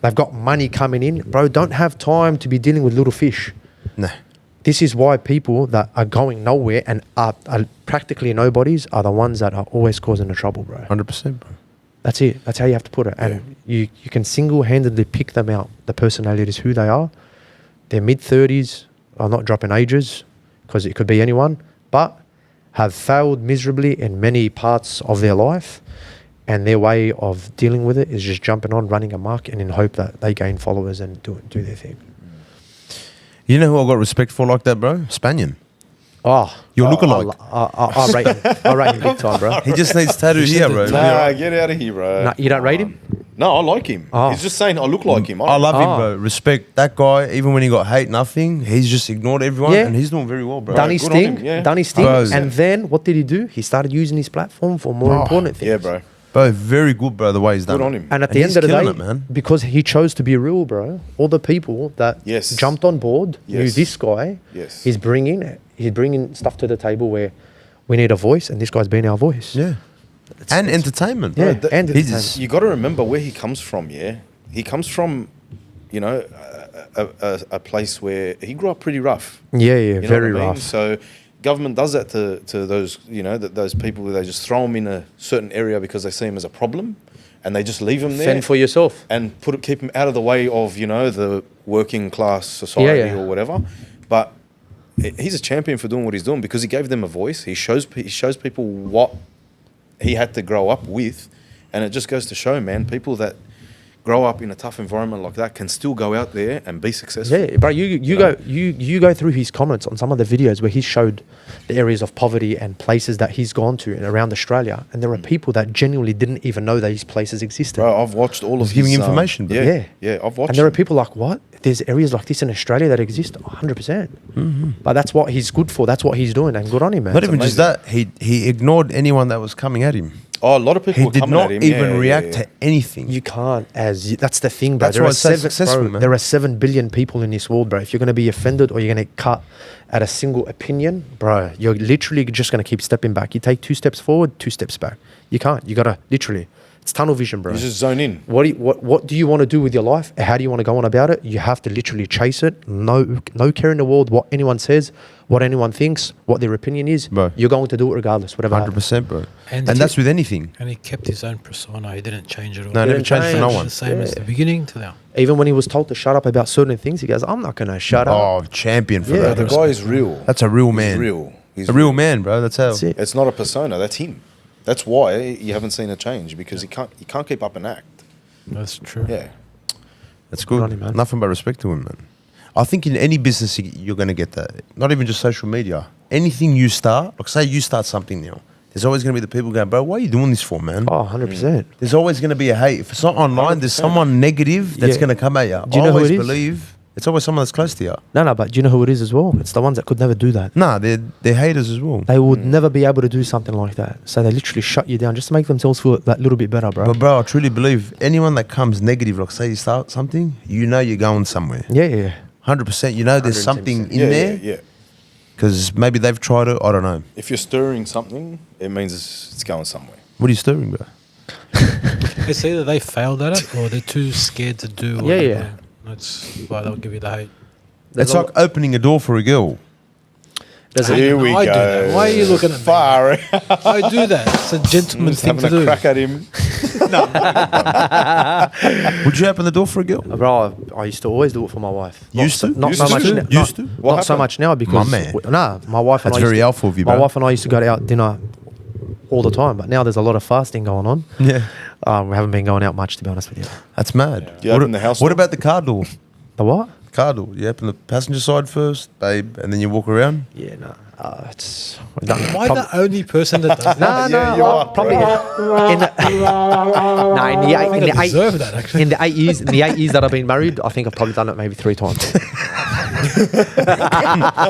they've got money coming in, bro, don't have time to be dealing with little fish. Nah. This is why people that are going nowhere and are practically nobodies are the ones that are always causing the trouble, bro. 100%, bro. That's it. That's how you have to put it. And you can single-handedly pick them out, the personalities, who they are. They're mid-30s. I'm not dropping ages because it could be anyone, but have failed miserably in many parts of their life, and their way of dealing with it is just jumping on, running amok, and in hope that they gain followers and do their thing. You know who I got respect for like that, bro? Spanian. Oh, Your lookalike. I rate him. I rate him big time, bro. He just needs tattooed here, bro. Nah, get out of here, bro. No, you don't rate him? No, I like him. Oh. He's just saying I look like him. I love him, Oh. bro. Respect that guy. Even when he got hate nothing, he's just ignored everyone, Yeah. and he's doing very well, bro. Done his good on thing. him, yeah. Done his thing. Bro. And then what did he do? He started using his platform for more important things. Yeah, bro. Bro, very good, bro. The way he's done. Good it. on him. And at And the end he's of the day, killing it, man. because he chose to be real, bro, all the people that Yes. jumped on board knew Yes. this guy. Yes. He's bringing stuff to the table where we need a voice, and this guy's been our voice. Yeah. And entertainment. Yeah, bro. and He's entertainment. You got to remember where he comes from, yeah? He comes from, you know, a place where he grew up pretty rough. Yeah, You know very what I mean? rough. So government does that to those, you know, those people. They just throw them in a certain area because they see him as a problem, and they just leave him there. Fend for yourself. And keep him out of the way of, you know, the working class society Yeah. or whatever. But he's a champion for doing what he's doing because he gave them a voice. He shows people what he had to grow up with, and it just goes to show, man, people that grow up in a tough environment like that can still go out there and be successful. Yeah, bro, you go through his comments on some of the videos where he showed the areas of poverty and places that he's gone to and around Australia, and there are people that genuinely didn't even know those places existed. Bro, I've watched all of He's giving his, information, bro. Yeah, I've watched. And there are him. people like, what? there's areas like this in Australia that exist 100%. But that's what he's good for. That's what he's doing, and good on him, man. Not even just that. He ignored anyone that was coming at him. Oh, a lot of people He were did coming not at him. even react to anything. You can't, that's the thing, bro. That's why it's so successful, man. There are 7 billion people in this world, bro. If you're going to be offended or you're going to cut at a single opinion, bro, you're literally just going to keep stepping back. You take 2 steps forward, 2 steps back. You can't. You got to literally. It's tunnel vision, bro. You just zone in. What do you want to do with your life? How do you want to go on about it? You have to literally chase it. No care in the world what anyone says, what anyone thinks, what their opinion is. Bro. You're going to do it regardless, whatever. 100%, bro. And that's with anything. And he kept his own persona. He didn't change it all. No, never Didn't changed for no change. one. The same as the beginning to now. Even when he was told to shut up about certain things, he goes, "I'm not going to shut up." Oh, champion for Yeah, that. The guy is real. That's a real man. He's real. He's A real man, bro. That's how. That's it. It's not a persona. That's him. That's why you haven't seen a change, because he can't keep up an act. That's true. Yeah. That's good. Good on him, man. Nothing but respect to him, man. I think in any business you're going to get that. Not even just social media. Anything you start, like say you start something now, there's always going to be the people going, bro, what are you doing this for, man? Oh, 100%. There's always going to be a hate. If it's not online, there's someone negative that's Yeah. going to come at you. Do you know I who always it is? believe it's always someone that's close to you. No, but do you know who it is as well? It's the ones that could never do that. Nah, they're haters as well. They would never be able to do something like that. So they literally shut you down just to make themselves feel that little bit better, bro. But bro, I truly believe anyone that comes negative, like say you start something, you know you're going somewhere. Yeah. 100%. You know there's something in Yeah, there. yeah. Because maybe they've tried it. I don't know. If you're stirring something, it means it's going somewhere. What are you stirring, bro? It's either they failed at it or they're too scared to do. What Yeah, they yeah. do. That's why they'll give you the hate. There's It's a like opening a door for a girl. Here we I do go. that. Why are you looking at me? Far. I do that. It's a gentleman's thing Having to a do. crack at him. Would you open the door for a girl? Bro, I used to always do it for my wife. Used to? Not Used so to? much. Used Not, to? What not so happened? much now because My man. My wife and That's I used very to- alpha of you, My bro. wife and I used to go out dinner all the time, but now there's a lot of fasting going on. Yeah. We haven't been going out much, to be honest with you. That's mad. You open the house What door? about the car door? The what? Car door. You open the passenger side first, babe, and then you walk around? Yeah, no. It's Am I the only person that does that? no, Yeah, you are, probably in the, I think I deserve that, actually. in the 8 years that I've been married, I think I've probably done it maybe 3 times.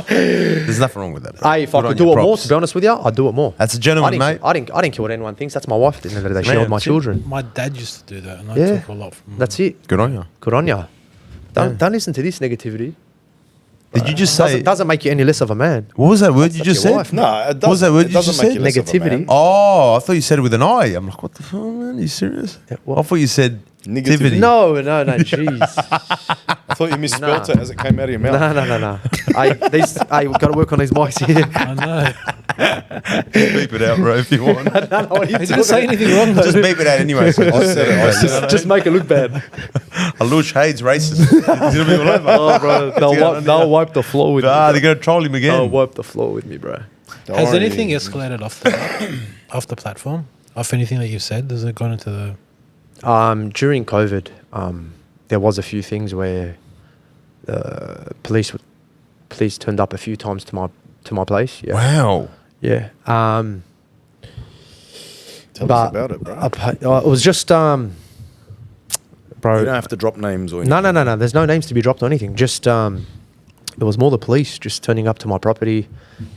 There's nothing wrong with that. Hey, if I Good could on do you, it more, props. to be honest with you, I'd do it more. That's a gentleman, mate. I didn't care what anyone thinks. That's my wife at the end of the day. She Man, held my that's it. children. My dad used to do that, and I Yeah. took a lot from him. That's it. Good on you. Good on ya. Don't listen to this negativity. Did you just say... Doesn't make you any less of a man. What was that word you That's just your said? wife. No, it doesn't. What was that word it you doesn't just make said? you less of a man. Negativity. Oh, I thought you said it with an I. I'm like, what the fuck, man? Are you serious? Yeah, what? I thought you said Negativity. negativity. No, jeez. I thought you misspelled Nah. it as it came out of your mouth. No. We've got to work on these mics here. I know. Beep it out, bro, if you want. He didn't say anything wrong, though. Just beep it out anyway. So I said it. I said it. Just make it look bad. Alush hates racist. He's gonna be all over. Oh, bro, they'll wipe the floor with me. Ah, they're gonna troll him again. They'll wipe the floor with me, bro. Don't Has worry. anything escalated off the platform? Off anything that you've said? Has it gone into the... During COVID, there was a few things where police turned up a few times to my place. Yeah. Wow. Yeah. Tell but us about it, bro. it was just bro. You don't have to drop names or No. anything. There's no names to be dropped or anything. Just it was more the police just turning up to my property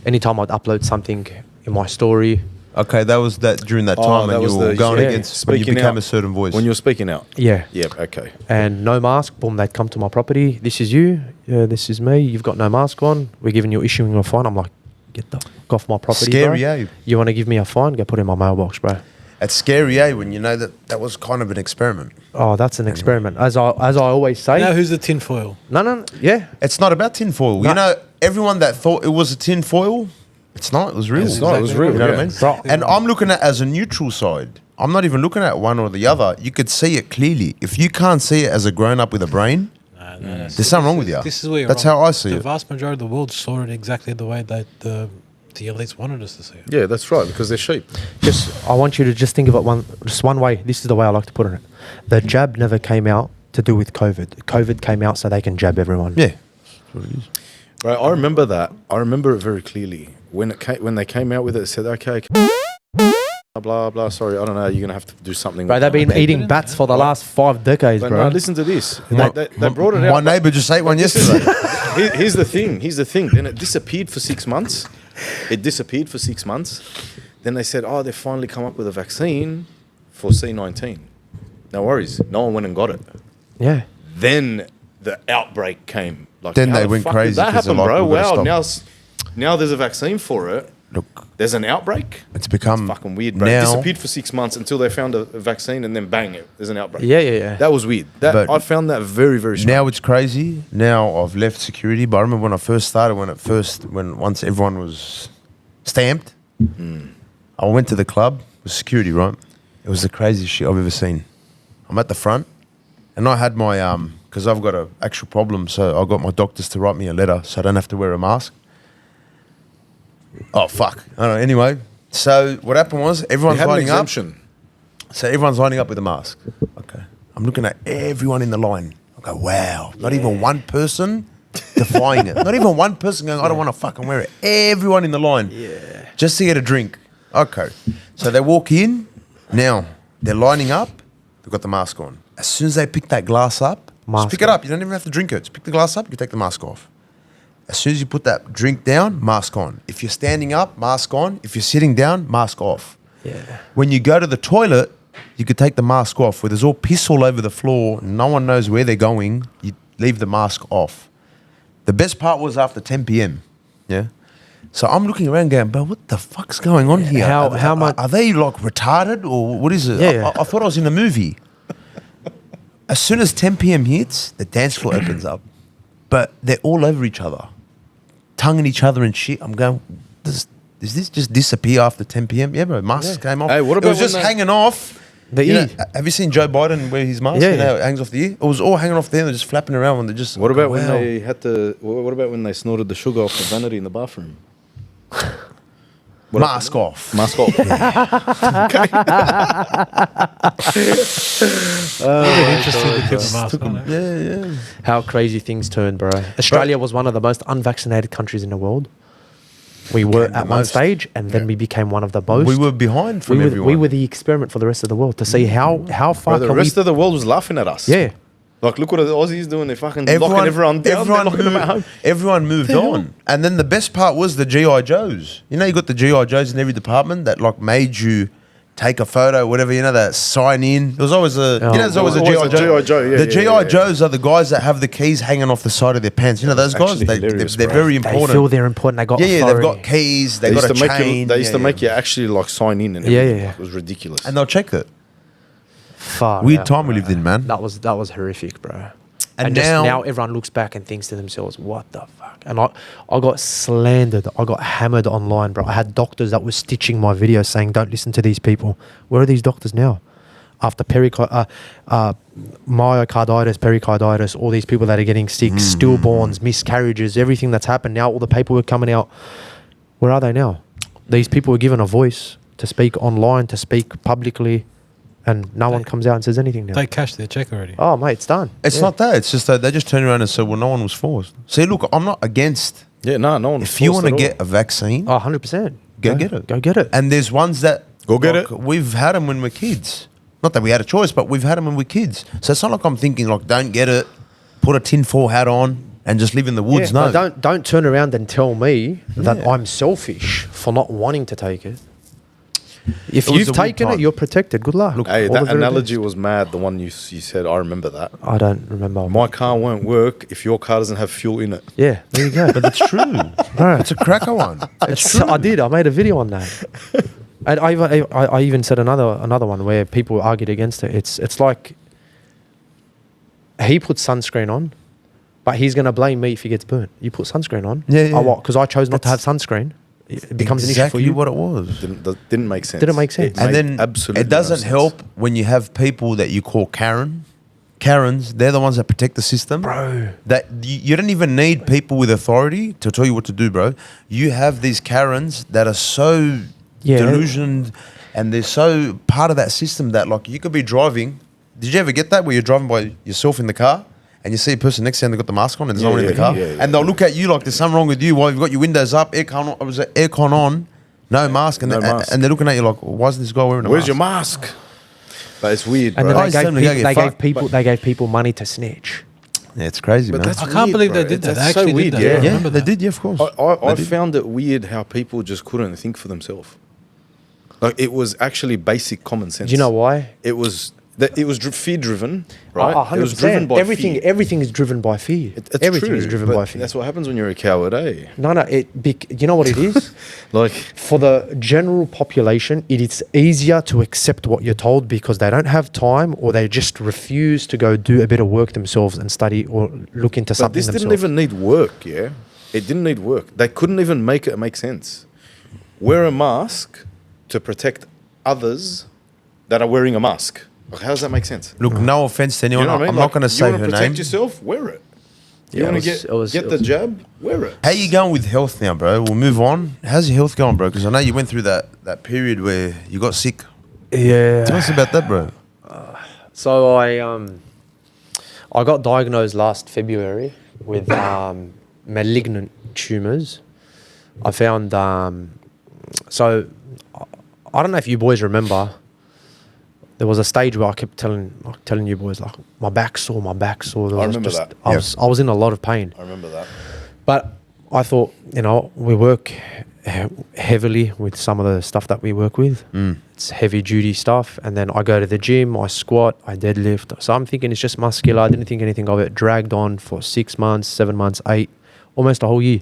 anytime I'd upload something in my story. Okay, that was that during that time when you were going against when you speaking became out. a certain voice. When you're speaking out. Yeah. Yeah, okay. And no mask. Boom, they'd come to my property. This is you. This is me. You've got no mask on. We're giving you issuing a fine. I'm like, get the fuck off my property, Scary, bro. eh? You want to give me a fine? Go put it in my mailbox, bro. It's scary, eh? When you know that was kind of an experiment. Oh, that's an experiment. As I always say. Now, who's the tinfoil? No. Yeah. It's not about tinfoil. No. You know, everyone that thought it was a tinfoil, it's not. It was real. It's not, it was real, You know what I yeah. mean? Bro. And I'm looking at it as a neutral side. I'm not even looking at one or the other. You could see it clearly. If you can't see it as a grown up with a brain, No, there's something wrong with you. This is where you're That's wrong. how I see The it. vast majority of the world saw it exactly the way that the elites wanted us to see it. Yeah, that's right, because they're sheep. I want you to just think of it one way. This is the way I like to put it. The jab never came out to do with COVID. COVID came out so they can jab everyone. Yeah. That's what it is. Right, I remember that. I remember it very clearly. When they came out with it, it said, okay, blah, blah. Sorry, I don't know. You're going to have to do something. Bro, they've been eating bats for the last 5 decades, but bro. no, listen to this. They brought it out. My neighbour just ate one yesterday. Here's the thing. Then it disappeared for 6 months. Then they said, oh, they've finally come up with a vaccine for C19. No worries. No one went and got it. Yeah. Then the outbreak came. Like, then they went crazy. That happened, bro. Wow. Stop. Now there's a vaccine for it. Look, there's an outbreak. It's become fucking weird, bro. It disappeared for 6 months until they found a vaccine, and then bang, there's an outbreak. Yeah. That was weird. I found that very, very strange. Now it's crazy. Now I've left security, but I remember when I first started, once everyone was stamped, I went to the club with security, right? It was the craziest shit I've ever seen. I'm at the front, and I had my because I've got an actual problem, so I got my doctors to write me a letter so I don't have to wear a mask. Oh, fuck. I don't know. Anyway, so what happened was everyone's lining up. So everyone's lining up with a mask. Okay. I'm looking at everyone in the line. I go, wow. Not even one person defying it. Not even one person going, I don't want to fucking wear it. Everyone in the line. Yeah. Just to get a drink. Okay. So they walk in. Now, they're lining up. They've got the mask on. As soon as they pick that glass up, just pick it up. You don't even have to drink it. Just pick the glass up, you take the mask off. As soon as you put that drink down, mask on. If you're standing up, mask on. If you're sitting down, mask off. Yeah. When you go to the toilet, you could take the mask off. Where there's all piss all over the floor, no one knows where they're going, you leave the mask off. The best part was after 10 p.m. Yeah. So I'm looking around going, but what the fuck's going on here? How much? Are they like retarded or what is it? Yeah. I thought I was in a movie. As soon as 10 p.m. hits, the dance floor opens up. But they're all over each other, tonguing each other and shit. I'm going, does this just disappear after 10 p.m.? Yeah, bro, masks came off. Hey, what about it was just hanging off. The ear. Have you seen Joe Biden wear his mask? Yeah, You know, it hangs off the ear. It was all hanging off there. They're just flapping around when they're just. What about when they had to? What about when they snorted the sugar off the vanity in the bathroom? Mask off. Mask off. Interesting to keep the mask on. Yeah. How crazy things turn, bro. Australia was one of the most unvaccinated countries in the world. We were at one stage, and then we became one of the most. We were behind from everyone. We were the experiment for the rest of the world to see how far. The rest of the world was laughing at us. Yeah. Like, look what the Aussies doing. They're fucking locking everyone down. Locking them at home. Everyone moved on. And then the best part was the G.I. Joes. You know, you got the G.I. Joes in every department that, like, made you take a photo, whatever, you know, that sign in. There was always there's always a G.I. Joe. The G.I. Joes are the guys that have the keys hanging off the side of their pants. You know, those guys, they're very important. They feel they're important. They got they've got keys. They got a chain. They used to make you actually, like, sign in and everything. It was ridiculous. And they'll check it. Far Weird out, time bro. we lived in, man. That was horrific, bro. And now everyone looks back and thinks to themselves, what the fuck? And I got slandered. I got hammered online, bro. I had doctors that were stitching my videos saying, don't listen to these people. Where are these doctors now? After myocarditis, pericarditis, all these people that are getting sick, stillborns, miscarriages, everything that's happened. Now all the paperwork coming out. Where are they now? These people were given a voice to speak online, to speak publicly. And no one comes out and says anything now. They cashed their check already. Oh, mate, it's done. It's not that. It's just that they just turn around and say, well, no one was forced. See, look, I'm not against. Yeah, no one was If you want to get a vaccine, 100%. Go get it. Go get it. And there's ones that... Go get it. We've had them when we're kids. Not that we had a choice, but we've had them when we're kids. So it's not like I'm thinking, like, don't get it, put a tinfoil hat on, and just live in the woods. Yeah, no. Don't turn around and tell me that I'm selfish for not wanting to take it. If you've taken it, you're protected. Good luck. Look, hey, that analogy was mad. The one you said, I remember that. I don't remember. My car won't work if your car doesn't have fuel in it. Yeah, there you go. But it's true. It's a cracker one. It's true. I did. I made a video on that. And I even said another one where people argued against it. It's like he puts sunscreen on, but he's going to blame me if he gets burnt. You put sunscreen on. Yeah. Oh, what? Because I chose not to have sunscreen. It becomes an issue for you. What it was. Didn't make sense. Didn't make sense. And then absolutely it doesn't help when you have people that you call Karens, they're the ones that protect the system. Bro. That you don't even need people with authority to tell you what to do, bro. You have these Karens that are so delusioned and they're so part of that system that, like, you could be driving. Did you ever get that where you're driving by yourself in the car and you see a person next to you and they've got the mask on and there's no one in the car? And they'll look at you like there's something wrong with you while you've got your windows up, aircon on, No mask, and, No mask. and they're looking at you like, why isn't this guy wearing a Where's mask? your mask? But it's weird, And bro. then It's time to go get fucked. they gave people money to snitch. Yeah, it's crazy, But man. that's I can't weird, believe bro. they did that. That's They actually so weird, did that. yeah. I Yeah, remember they that. did, yeah, of course. I did. found it weird how people just couldn't think for themselves. Like, it was actually basic common sense. Do you know why? It was fear driven, right? It was 100%. driven by fear. Everything is driven by fear. It's Everything true, is driven but by fear. That's what happens when you're a coward, eh? No, you know what it is? Like, For the general population, it is easier to accept what you're told because they don't have time or they just refuse to go do a bit of work themselves and study or look into but something this themselves. didn't even need work, yeah? It didn't need work. They couldn't even make it make sense. Wear a mask to protect others that are wearing a mask. Like, how does that make sense? Look, no offense to You anyone. know what I mean? I'm Like, not going to say you her want to protect name. yourself? Wear it. You Yeah, want to get the jab? Wear it. How you going with health now, bro? We'll move on. How's your health going, bro? Because I know you went through that period where you got sick. Yeah. Tell us about that, bro. So I got diagnosed last February with malignant tumors. I found so I don't know if you boys remember. There was a stage where I kept telling you boys like my back's sore. I remember that. I was in a lot of pain. I remember that. But I thought, we work heavily with some of the stuff that we work with. It's heavy duty stuff. And then I go to the gym, I squat, I deadlift. So I'm thinking it's just muscular. I didn't think anything of it. Dragged on for 6 months, 7 months, 8, almost a whole year.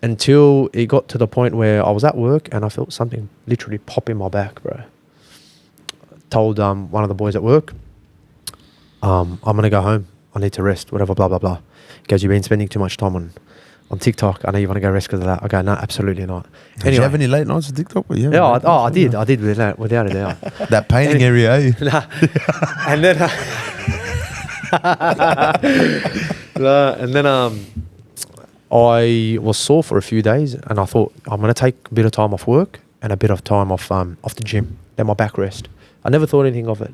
Until it got to the point where I was at work and I felt something literally pop in my back, bro. Told one of the boys at work, I'm going to go home. I need to rest, whatever, blah, blah, blah. He goes, you've been spending too much time on TikTok. I know you want to go rest because of that. I go, no, absolutely not. Did you have any late nights on TikTok? Yeah, I did. I did without a doubt. That painting area, eh? And then, and then I was sore for a few days, and I thought I'm going to take a bit of time off work and a bit of time off the gym. Let my back rest. I never thought anything of it.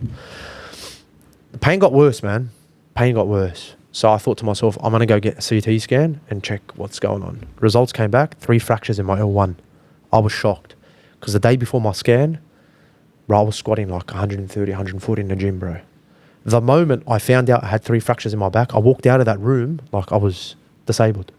The pain got worse, man. Pain got worse. So I thought to myself, I'm going to go get a CT scan and check what's going on. Results came back, 3 fractures in my L1. I was shocked because the day before my scan, bro, I was squatting like 130, 140 in the gym, bro. The moment I found out I had 3 fractures in my back, I walked out of that room like I was disabled.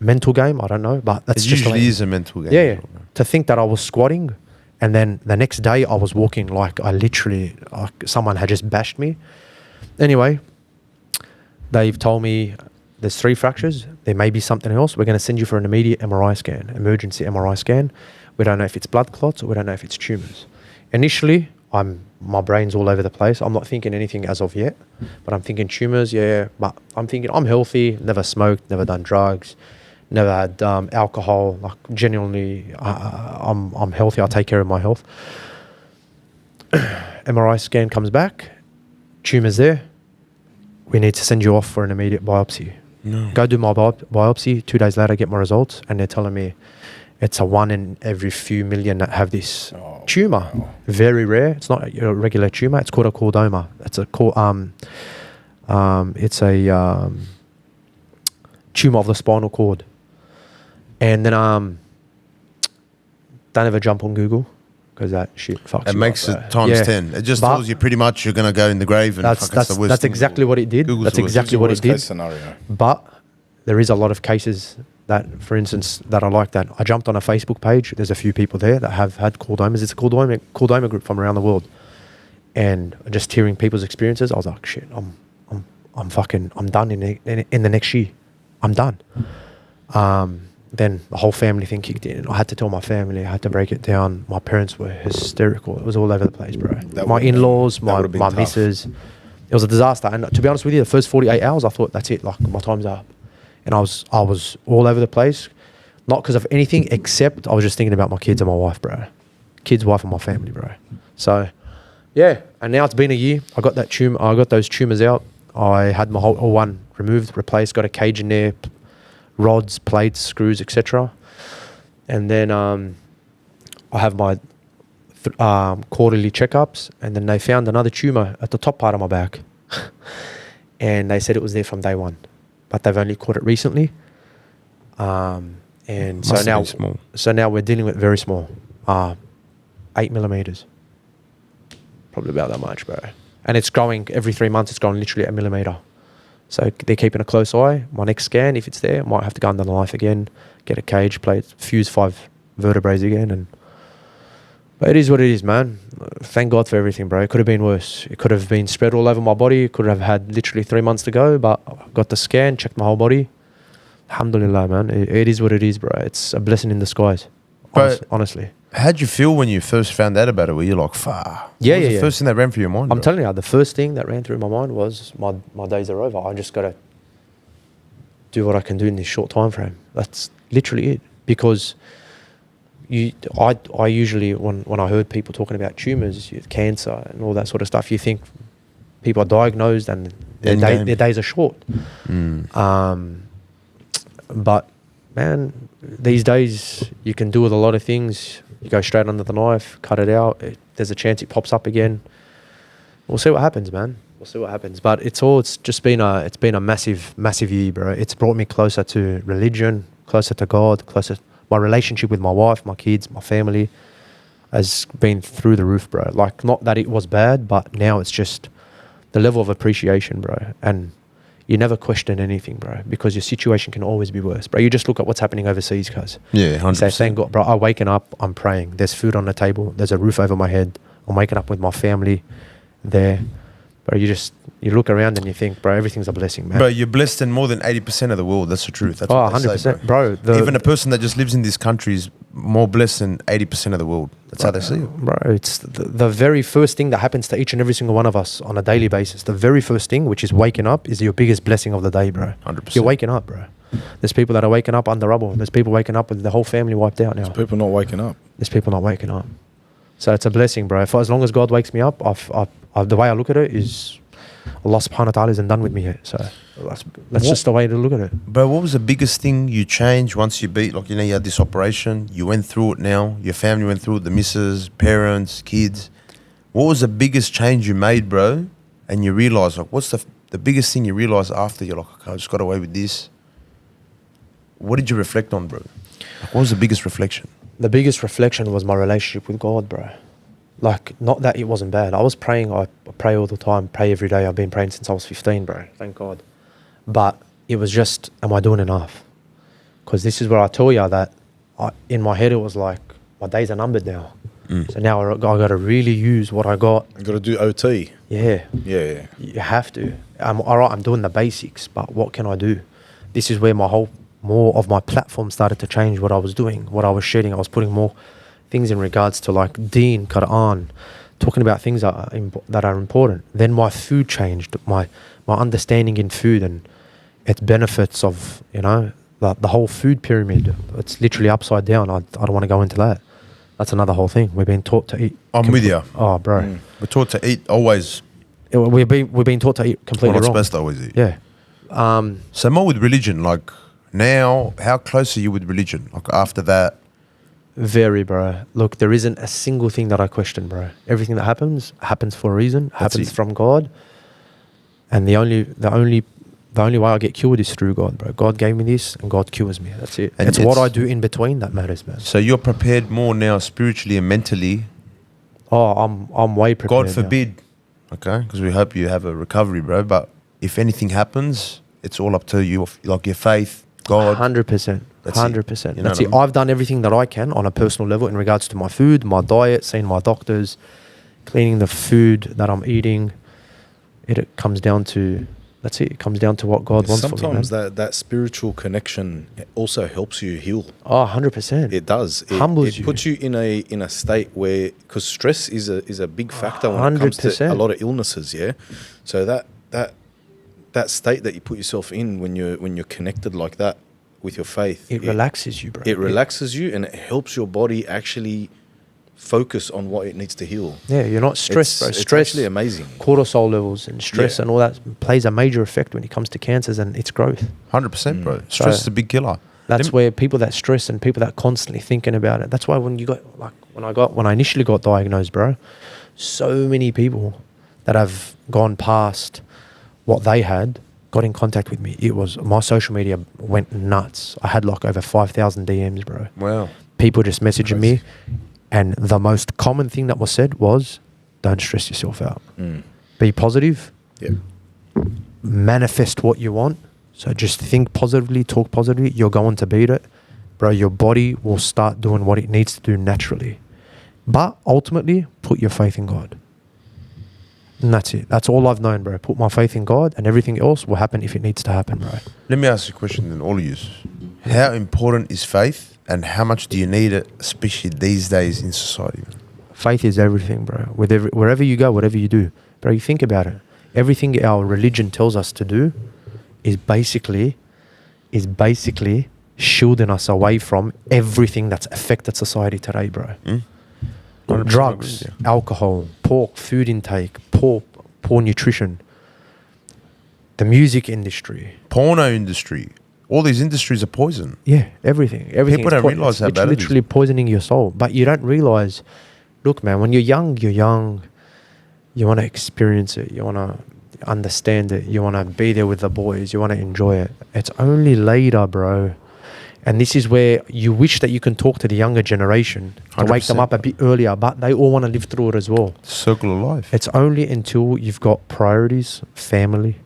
Mental game, I don't know, but that's It just usually is a mental game. Yeah. To think that I was squatting and then the next day I was walking like I literally, like someone had just bashed me. Anyway, they've told me there's 3 fractures. There may be something else. We're going to send you for an immediate MRI scan, emergency MRI scan. We don't know if it's blood clots or we don't know if it's tumours. Initially, my brain's all over the place. I'm not thinking anything as of yet, but I'm thinking tumours, yeah. But I'm thinking I'm healthy, never smoked, never done drugs, never had alcohol. Like genuinely, I'm healthy. I take care of my health. MRI scan comes back, tumours there. We need to send you off for an immediate biopsy. No. Go do my biopsy. 2 days later, get my results, and they're telling me it's a 1 in every few million that have this tumor. Wow. Very rare. It's not a regular tumor. It's called a chordoma. It's a tumor of the spinal cord. And then don't ever jump on Google because that shit fucks you up. It makes it times 10. It just tells you pretty much you're going to go in the grave and that's exactly what it did. That's exactly what it did. Scenario. But there is a lot of cases that, for instance, that are like that. I jumped on a Facebook page. There's a few people there that have had chordomas. It's a chordoma group from around the world. And just hearing people's experiences, I was like, shit, I'm done in the next year. I'm done. Then the whole family thing kicked in. I had to tell my family. I had to break it down. My parents were hysterical. It was all over the place, bro. My in-laws, my missus. It was a disaster. And to be honest with you, the first 48 hours, I thought, that's it. Like, my time's up. And I was all over the place. Not because of anything, except I was just thinking about my kids and my wife, bro. Kids, wife, and my family, bro. So, yeah. And now it's been a year. I got that tumor. I got those tumors out. I had my whole one removed, replaced, got a cage in there, rods, plates, screws, etc. And then I have my quarterly checkups, and then they found another tumor at the top part of my back. And they said it was there from day one, but they've only caught it recently. And so now we're dealing with very small, 8 millimeters, probably about that much, bro. And it's growing every 3 months. It's growing literally a millimeter. So they're keeping a close eye. My next scan, if it's there, might have to go under the knife again, get a cage plate, fuse 5 vertebrae again. But it is what it is, man. Thank God for everything, bro. It could have been worse. It could have been spread all over my body. It could have had literally 3 months to go, but I got the scan, checked my whole body. Alhamdulillah, man. It is what it is, bro. It's a blessing in disguise, honestly. How'd you feel when you first found out about it? Were you like, "Far"? Yeah, the first thing that ran through your mind? I'm telling you, the first thing that ran through my mind was my days are over. I just got to do what I can do in this short time frame. That's literally it. Because I usually, when I heard people talking about tumours, cancer and all that sort of stuff, you think people are diagnosed and their days are short. But man, these days you can do with a lot of things. You go straight under the knife, cut it out. There's a chance it pops up again. We'll see what happens, man. We'll see what happens. But it's just been a massive year, bro. It's brought me closer to religion, closer to God, closer. My relationship with my wife, my kids, my family has been through the roof, bro. Like, not that it was bad, but now it's just the level of appreciation, bro. And you never question anything, bro, because your situation can always be worse, bro. You just look at what's happening overseas, cuz. Yeah, 100%. Say, thank God, bro. I'm waking up, I'm praying. There's food on the table. There's a roof over my head. I'm waking up with my family there. Bro, you look around and you think, bro, everything's a blessing, man. Bro, you're blessed in more than 80% of the world. That's the truth. That's 100%. Say, bro. Even a person that just lives in this country is more blessed than 80% of the world. That's how they see it. Bro, it's the very first thing that happens to each and every single one of us on a daily basis. The very first thing, which is waking up, is your biggest blessing of the day, bro. 100%. You're waking up, bro. There's people that are waking up under rubble. There's people waking up with the whole family wiped out now. There's people not waking up. There's people not waking up. So it's a blessing, bro. As long as God wakes me up, the way I look at it is Allah subhanahu wa ta'ala isn't done with me yet. So that's just the way to look at it. Bro, what was the biggest thing you changed once you beat, like, you had this operation, you went through it now, your family went through it, the missus, parents, kids. What was the biggest change you made, bro? And you realised, like, what's the biggest thing you realised after you're like, okay, I just got away with this? What did you reflect on, bro? Like, what was the biggest reflection? The biggest reflection was my relationship with God, bro. Like, not that it wasn't bad. I was praying. I pray all the time, pray every day. I've been praying since I was 15, bro. Thank God. But it was just, am I doing enough? Because this is where I tell you that in my head it was like, my days are numbered now. So now I got to really use what I got. You got to do OT. Yeah. Yeah. You have to. All right, I'm doing the basics, but what can I do? This is where more of my platform started to change what I was doing, what I was sharing. I was putting more things in regards to like Deen, Quran, talking about things that are important. Then my food changed, my understanding in food and its benefits of, the whole food pyramid. It's literally upside down. I don't want to go into that. That's another whole thing. We've been taught to eat. I'm with you. Oh, bro. We're taught to eat always. We've been taught to eat completely wrong. We're not supposed to always eat. Yeah. So more with religion, like now, how close are you with religion? Like after that? Very, bro. Look, there isn't a single thing that I question, bro. Everything that happens for a reason, happens from God. And the only way I get cured is through God, bro. God gave me this and God cures me. That's it. And it's what I do in between that matters, man. So you're prepared more now spiritually and mentally. Oh, I'm way prepared. God forbid, okay? Because we hope you have a recovery, bro. But if anything happens, it's all up to you, like your faith, God. 100%. 100%. That's it. I mean? I've done everything that I can on a personal level in regards to my food, my diet, seeing my doctors, cleaning the food that I'm eating. It comes down to, that's it. It comes down to what God wants for me. Sometimes that spiritual connection also helps you heal. Oh, 100%. It does. It humbles you. It puts you in a state where, because stress is a big factor when 100%. It comes to a lot of illnesses. Yeah. So that state that you put yourself in when you're connected like that with your faith, it relaxes you, bro. It relaxes you and it helps your body actually focus on what it needs to heal. Yeah, you're not stressed, bro. It's Stress, actually amazing. Cortisol levels and stress and all that plays a major effect when it comes to cancers and its growth. 100%, bro. Stress is a big killer. That's where people that stress and people that constantly thinking about it. That's why when I initially got diagnosed, bro, so many people that have gone past what they had got in contact with me, my social media went nuts. I had like over 5,000 DMs, bro. Wow. People just messaging me, and the most common thing that was said was, don't stress yourself out. Be positive. Manifest what you want. So just think positively, talk positively. You're going to beat it. Bro, your body will start doing what it needs to do naturally. But ultimately, put your faith in God. And that's it. That's all I've known, bro. Put my faith in God, and everything else will happen if it needs to happen, bro. Let me ask you a question then, all of you. How important is faith, and how much do you need it, especially these days in society? Faith is everything, bro. Wherever you go, whatever you do. Bro, you think about it. Everything our religion tells us to do is basically shielding us away from everything that's affected society today, bro. Drugs, alcohol, poor food intake, poor nutrition, the music industry, porno industry. All these industries are poison. Yeah, everything. People don't realize how bad it is. It's literally poisoning your soul. But you don't realize, look, man, when you're young. You want to experience it. You want to understand it. You want to be there with the boys. You want to enjoy it. It's only later, bro. And this is where you wish that you can talk to the younger generation to 100%. Wake them up a bit earlier, but they all want to live through it as well. Circle of life. It's only until you've got priorities, family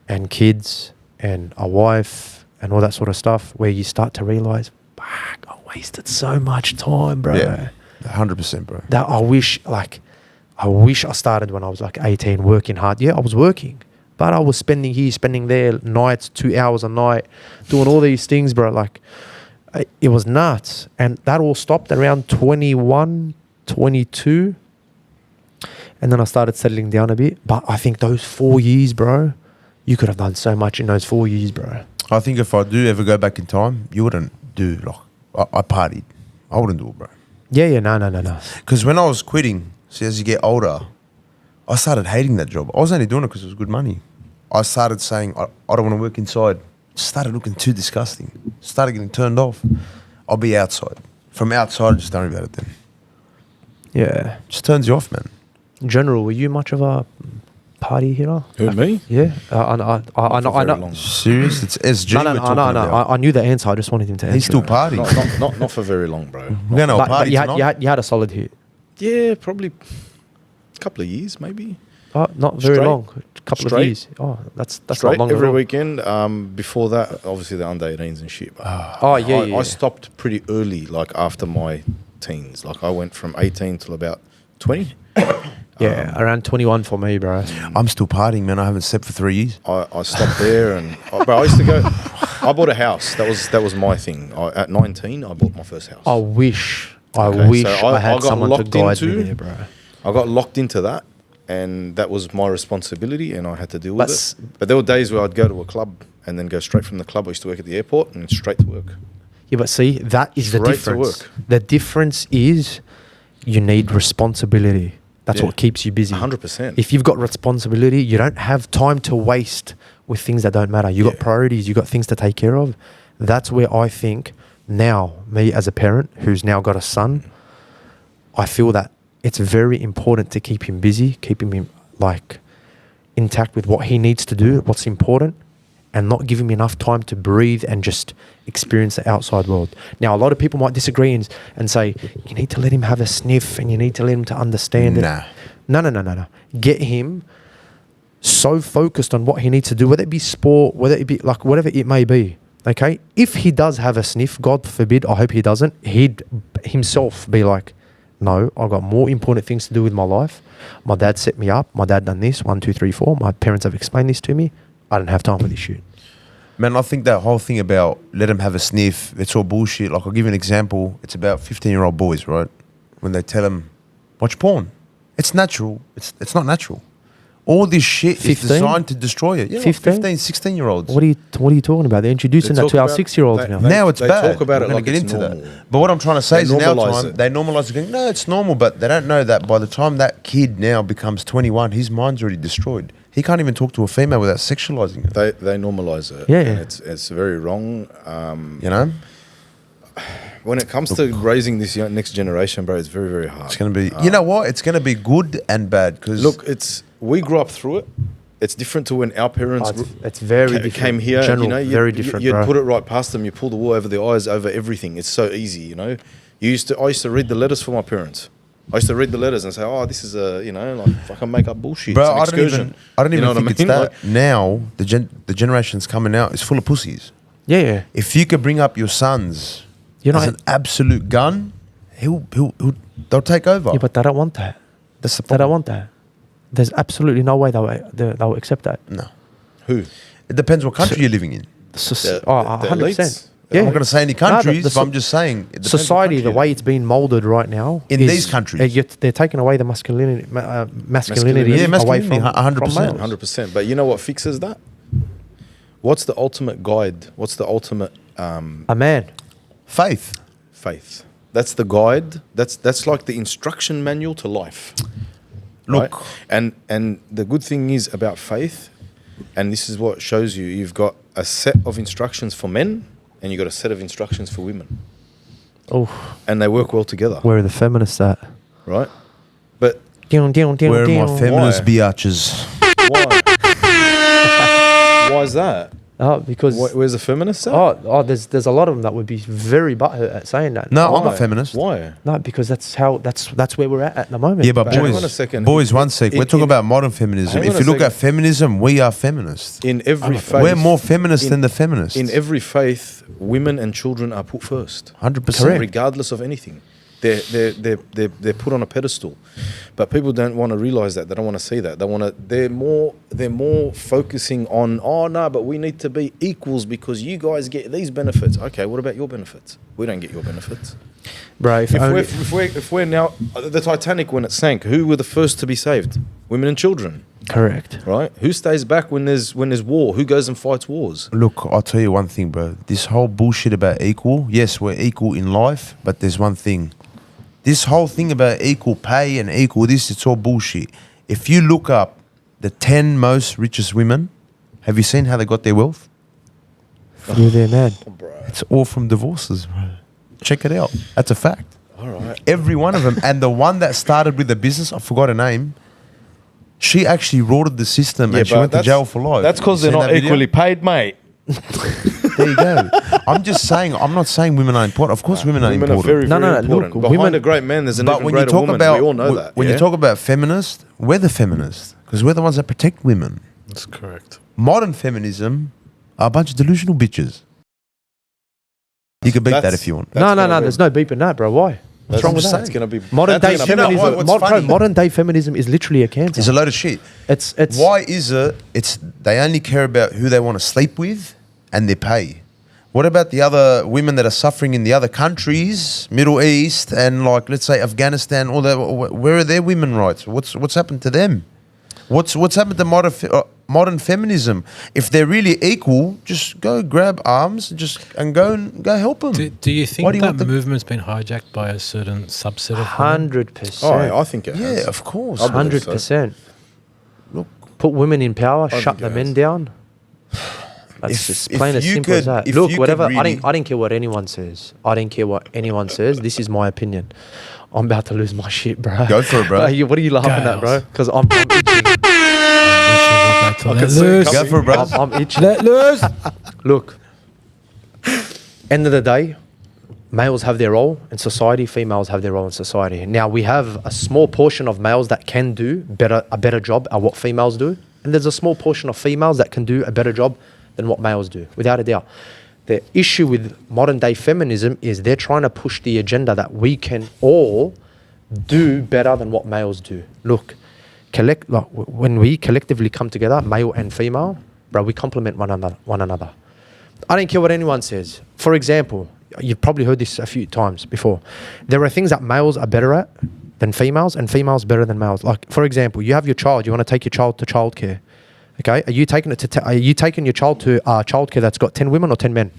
and kids and a wife and all that sort of stuff, where you start to realize, fuck, I wasted so much time, bro. Yeah, 100%, bro. That I wish I started when I was like 18, working hard. Yeah, I was working. But I was spending here, spending there, nights, 2 hours a night, doing all these things, bro. Like, it was nuts. And that all stopped around 21, 22. And then I started settling down a bit. But I think those 4 years, bro, you could have done so much in those 4 years, bro. I think if I do ever go back in time, you wouldn't do, like, I partied. I wouldn't do it, bro. Yeah, no. Because when I was quitting, see, as you get older, I started hating that job. I was only doing it because it was good money. I started saying, I don't want to work inside. Started looking too disgusting. Started getting turned off. I'll be outside. From outside, just don't worry about it then. Yeah. Just turns you off, man. In general, were you much of a party hitter? Who, me? Yeah. I know. Serious? It's SG we're talking about. I knew the answer. I just wanted him to answer. He's still partying. Not for very long, bro. We're going to a party you tonight. had a solid hit. Yeah, probably a couple of years, maybe. Oh, not very Straight. long. A couple of years. Oh, that's Straight, not long every at all. weekend. Before that, obviously the under 18s and shit. Yeah. I stopped pretty early, like after my teens. Like I went from 18 till about 20. Yeah, around 21 for me, bro. I'm still partying, man. I haven't slept for 3 years. I stopped there, and I used to go. I bought a house. That was my thing. At 19, I bought my first house. I wish So I had someone to guide me there, bro. I got locked into that, and that was my responsibility, and I had to deal with it. But there were days where I'd go to a club and then go straight from the club. I used to work at the airport and straight to work. Yeah, but see, that is the Straight to difference. work. The difference is you need responsibility. That's what keeps you busy. 100%. If you've got responsibility, you don't have time to waste with things that don't matter. You got priorities. You got things to take care of. That's where I think now, me as a parent who's now got a son, I feel that it's very important to keep him busy, keep him like intact with what he needs to do, what's important, and not give him enough time to breathe and just experience the outside world. Now, a lot of people might disagree and say, you need to let him have a sniff and you need to let him to understand it. No. Get him so focused on what he needs to do, whether it be sport, whether it be like whatever it may be. Okay? If he does have a sniff, God forbid, I hope he doesn't, he'd himself be like, no, I've got more important things to do with my life. My dad set me up. My dad done this, 1, 2, 3, 4. My parents have explained this to me. I don't have time for this shit. Man, I think that whole thing about let them have a sniff, it's all bullshit. Like, I'll give you an example. It's about 15-year-old boys, right? When they tell them, watch porn. It's natural. It's not natural. All this shit 15? is designed to destroy it. Yeah, 15? 15, 16-year-olds. What are you talking about? They're introducing that to our 6-year-olds now. Now it's they bad. talk about We're it gonna like get it's into normal. that. But what I'm trying to say is in our time, it. they normalise it. Going, no, it's normal, but they don't know that by the time that kid now becomes 21, his mind's already destroyed. He can't even talk to a female without sexualising her. They normalise it. Yeah. And it's very wrong. You know? When it comes to raising this next generation, bro, it's very, very hard. It's going to be... you know what? It's going to be good and bad. Cause look, we grew up through it. It's different to when our parents it's very different. Came here. General, you know, very different. You'd put it right past them. You pull the wool over their eyes over everything. It's so easy, you know. I used to read the letters for my parents. I used to read the letters and say, "Oh, this is a, you know, like fucking make up bullshit." Bro, I don't even think it's that. Like, now the generations coming out is full of pussies. Yeah. If you could bring up your sons as an absolute gun, they'll take over. Yeah, but they don't want that. That's the They problem. don't want that. There's absolutely no way they'll accept that. No. who? It depends what country you're living in. The 100%. I'm not going to say any countries, but but I'm just saying. It depends society, what the way it's been molded right now. In these countries. They're taking away the masculinity Yeah, away masculinity, from 100%. males. 100%. But you know what fixes that? What's the ultimate guide? What's the ultimate A man. Faith. faith? That's the guide. That's like the instruction manual to life. Look. Right? And the good thing is about faith, and this is what shows you've got a set of instructions for men and you've got a set of instructions for women. Oh. And they work well together. Where are the feminists at? Right? But Where are my feminist biatches? why? Why is that? Oh, because Where's the feminist at? there's a lot of them that would be very butthurt at saying that. No, I'm a feminist. Why? No, because that's where we're at the moment. Yeah, but Hang on a second. boys, one sec. We're talking about modern feminism. Hang If on you a look at second. feminism, we are feminists. In every faith, We're more feminist than the feminists. in every faith, women and children are put first, 100%. regardless of anything. They're put on a pedestal, but people don't want to realize that. They don't want to see that. They're more focusing on, oh no, but we need to be equals because you guys get these benefits. Okay, what about your benefits? We don't get your benefits. Bro, If we're now the Titanic, when it sank, who were the first to be saved? Women and children. correct. Right? Who stays back when there's war? Who goes and fights wars? Look, I'll tell you one thing, bro. This whole bullshit about equal, yes, we're equal in life, but there's one thing. This whole thing about equal pay and equal this, it's all bullshit. If you look up the 10 most richest women, have you seen how they got their wealth? You're there, man. It's all from divorces, bro. Check it out. That's a fact. All right. Every one of them. And the one that started with the business, I forgot her name, she actually rorted the system and she went to jail for life. That's because You they're seen not that video? equally paid, mate. There you go. I'm not saying women are important. Of course women are Women important. are very, No, very no, important. look, Behind women- a great man, there's an But even when you greater talk woman. about We all know that. when you talk about feminist, we're the feminists because we're the ones that protect women. That's correct. Modern feminism are a bunch of delusional bitches. You can beat that if you want. That's gonna be- There's no beeping that, bro. Why? What's wrong with that? It's going to be Modern day that's gonna be- feminism. what's funny? Modern day feminism is literally a cancer. It's a load of shit. It's Why is it? It's they only care about who they want to sleep with and their pay. What about the other women that are suffering in the other countries, Middle East, and like let's say Afghanistan? All that. Where are their women rights? What's happened to them? What's happened to modern feminism? If they're really equal, just go grab arms and go help them. Do you think Why do you want that them- movement's been hijacked by a certain subset of women? 100%. Oh, I think it has. Yeah, of course. I believe so. 100%. Look, Put women in power, shut think the it men has. down. That's If- just if plain as you simple as could- that. if Look, you whatever. could really- I didn't care what anyone says. I didn't care what anyone says. This is my opinion. I'm about to lose my shit, bro. Go for it, bro. What are you laughing at, bro? Because I'm itching. can see it Go for it, bro. I'm itching. Let loose. Look, end of the day, males have their role in society, females have their role in society. Now, we have a small portion of males that can do a better job at what females do, and there's a small portion of females that can do a better job than what males do, without a doubt. The issue with modern day feminism is they're trying to push the agenda that we can all do better than what males do. Look, when we collectively come together, male and female, bro, we complement one another. I don't care what anyone says. For example, you've probably heard this a few times before. There are things that males are better at than females, and females better than males. Like, for example, you have your child. You want to take your child to childcare. Okay, are you taking your child to childcare that's got 10 women or 10 men?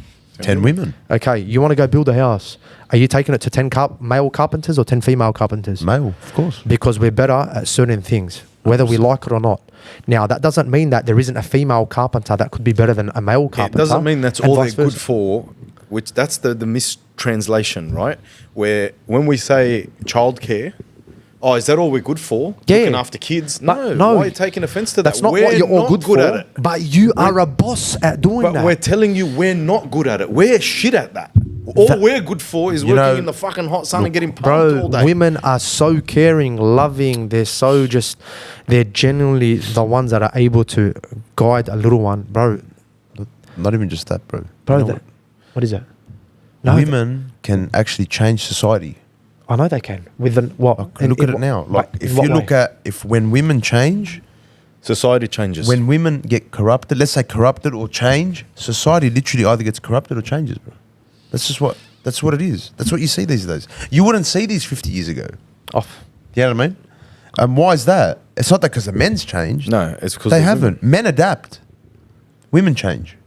10 women. Okay, you want to go build a house. Are you taking it to 10 male carpenters or 10 female carpenters? Male, of course. Because we're better at certain things, whether we like it or not. Now, that doesn't mean that there isn't a female carpenter that could be better than a male carpenter. It doesn't mean that's and all they're vice good versa. for, which that's the mistranslation, right? Where when we say childcare, oh, is that all we're good for? Yeah. Looking after kids? But No. Why are you taking offense to that? That's not we're what you're all good for. at it. But you are a boss at doing But that. we're telling you we're not good at it. We're shit at that. All we're good for is working in the fucking hot sun and getting pumped all day. Women are so caring, loving. They're genuinely the ones that are able to guide a little one, bro. Not even just that, bro. Bro, You know what is that? Women can actually change society. I know they can. With what? Look at it now. Like if you look at when women change, society changes. When women get corrupted, let's say corrupted or change, society literally either gets corrupted or changes, bro. That's what it is. That's what you see these days. You wouldn't see these 50 years ago. Off. You know what I mean? And why is that? It's not that because the men's changed. No, it's because they haven't. Men adapt. Women change.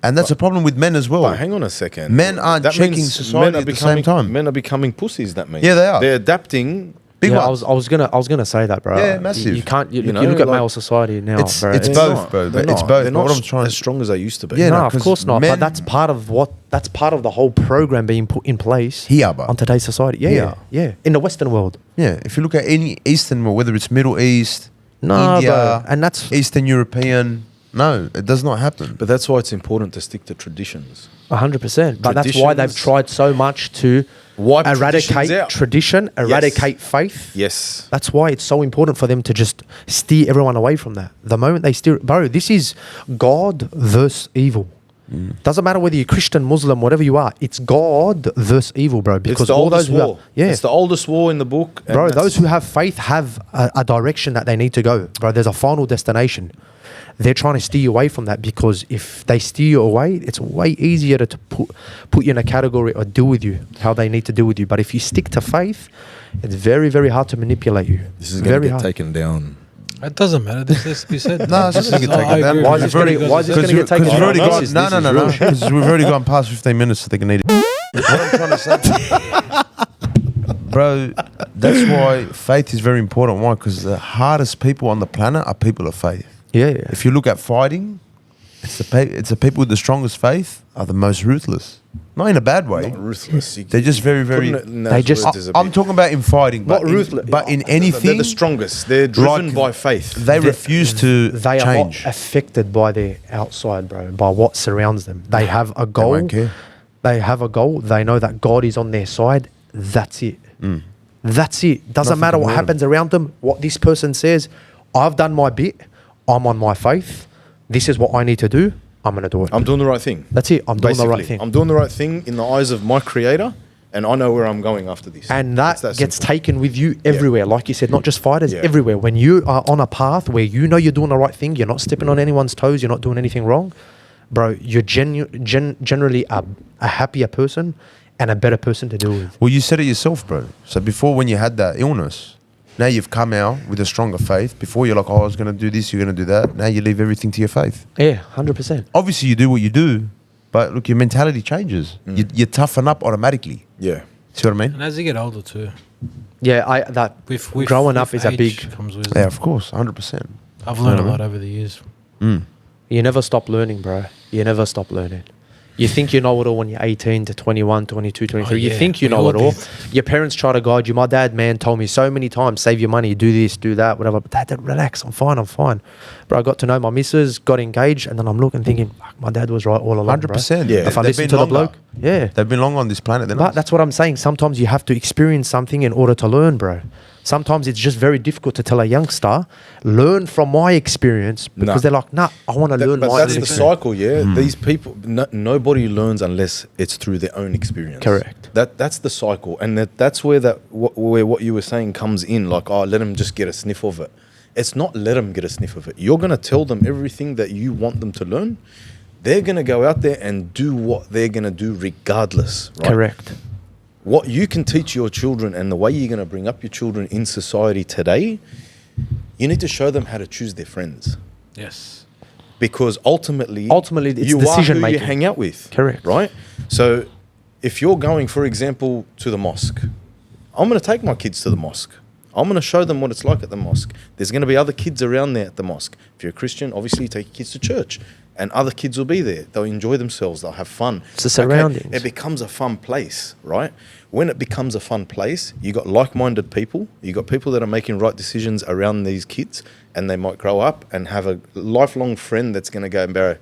And that's a problem with men as well. But hang on a second. Men aren't checking society at the same time. Men are becoming pussies, that means. Yeah, they are. They're adapting. Big I ones. was gonna say that, bro. Yeah, massive. You can't. You know, look at like, male society now, bro. It's both, bro. It's both. They're not what I'm trying as strong as they used to be. Yeah, no, no, of course not. But that's part of the whole program being put in place here, bro. on today's society. Yeah. In the Western world. Yeah, if you look at any Eastern world, whether it's Middle East, India, bro. And that's Eastern European, no, it does not happen. But that's why it's important to stick to traditions. 100%. But that's why they've tried so much to eradicate tradition, eradicate faith. Yes. That's why it's so important for them to just steer everyone away from that. The moment they steer, bro, this is God versus evil. Doesn't matter whether you're Christian, Muslim, whatever you are. It's God versus evil, bro. Because it's the all oldest those war. It's the oldest war in the book. Bro, those who have faith have a direction that they need to go. Bro, there's a final destination. They're trying to steer you away from that because if they steer you away, it's way easier to put you in a category or deal with you how they need to deal with you. But if you stick to faith, it's very, very hard to manipulate you. This is going to get taken down. It doesn't matter. This has to be said. No, it's just going to get taken down. Why is this going to get taken down? No. Because we've already gone past 15 minutes, so they can need it. What I'm trying to say, bro, that's why faith is very important. Why? Because the hardest people on the planet are people of faith. Yeah. If you look at fighting, it's the people with the strongest faith are the most ruthless. Not in a bad way. Not ruthless. They're just very, very. I'm talking about in fighting, but not ruthless. But in anything, they're the strongest. They're driven by faith. They refuse to They change. are not affected by their outside, bro. By what surrounds them. They have a goal. They won't care. They have a goal. They know that God is on their side. That's it. That's it. Doesn't matter what happens around them. What this person says. I've done my bit. I'm on my faith. This is what I need to do. I'm going to do it. I'm doing the right thing. That's it. I'm doing the right thing. I'm doing the right thing in the eyes of my creator, and I know where I'm going after this. And that gets taken with you everywhere. Like you said, not just fighters, everywhere. When you are on a path where you know you're doing the right thing, you're not stepping on anyone's toes, you're not doing anything wrong, bro, you're generally a happier person and a better person to deal with. Well, you said it yourself, bro. So before, when you had that illness, now you've come out with a stronger faith. Before you're like, oh, I was going to do this, you're going to do that. Now you leave everything to your faith. Yeah, 100%. Obviously, you do what you do, but look, your mentality changes. You toughen up automatically. Yeah. See what I mean? And as you get older too. Yeah, growing up is a big... Comes with Yeah, of course, 100%. I've learned a lot over the years. You never stop learning, bro. You never stop learning. You think you know it all when you're 18 to 21, 22, 23. You think you know it all. Your parents try to guide you. My dad, man, told me so many times, save your money, do this, do that, whatever. But Dad, relax, I'm fine. Bro, I got to know my missus, got engaged, and then I'm looking thinking, fuck, my dad was right all along, 100%. Yeah. If I listen to the bloke, They've been long on this planet. But that's what I'm saying. Sometimes you have to experience something in order to learn, bro. Sometimes it's just very difficult to tell a youngster, learn from my experience, because they're like, nah, I want to learn my experience. But that's the cycle, These people, nobody learns unless it's through their own experience. Correct. That's the cycle. And that's where where what you were saying comes in, like, oh, let them just get a sniff of it. It's not let them get a sniff of it. You're going to tell them everything that you want them to learn. They're going to go out there and do what they're going to do regardless, right? Correct. What you can teach your children and the way you're going to bring up your children in society today, you need to show them how to choose their friends. Yes. Because ultimately it's you decision are who making. you hang out with. Correct. Right? So if you're going, for example, to the mosque, I'm going to take my kids to the mosque. I'm going to show them what it's like at the mosque. There's going to be other kids around there at the mosque. If you're a Christian, obviously you take your kids to church. and other kids will be there. They'll enjoy themselves. They'll have fun. It's the surroundings. It becomes a fun place, right? When it becomes a fun place, you got like-minded people. You got people that are making right decisions around these kids, and they might grow up and have a lifelong friend that's going to go, Barrow,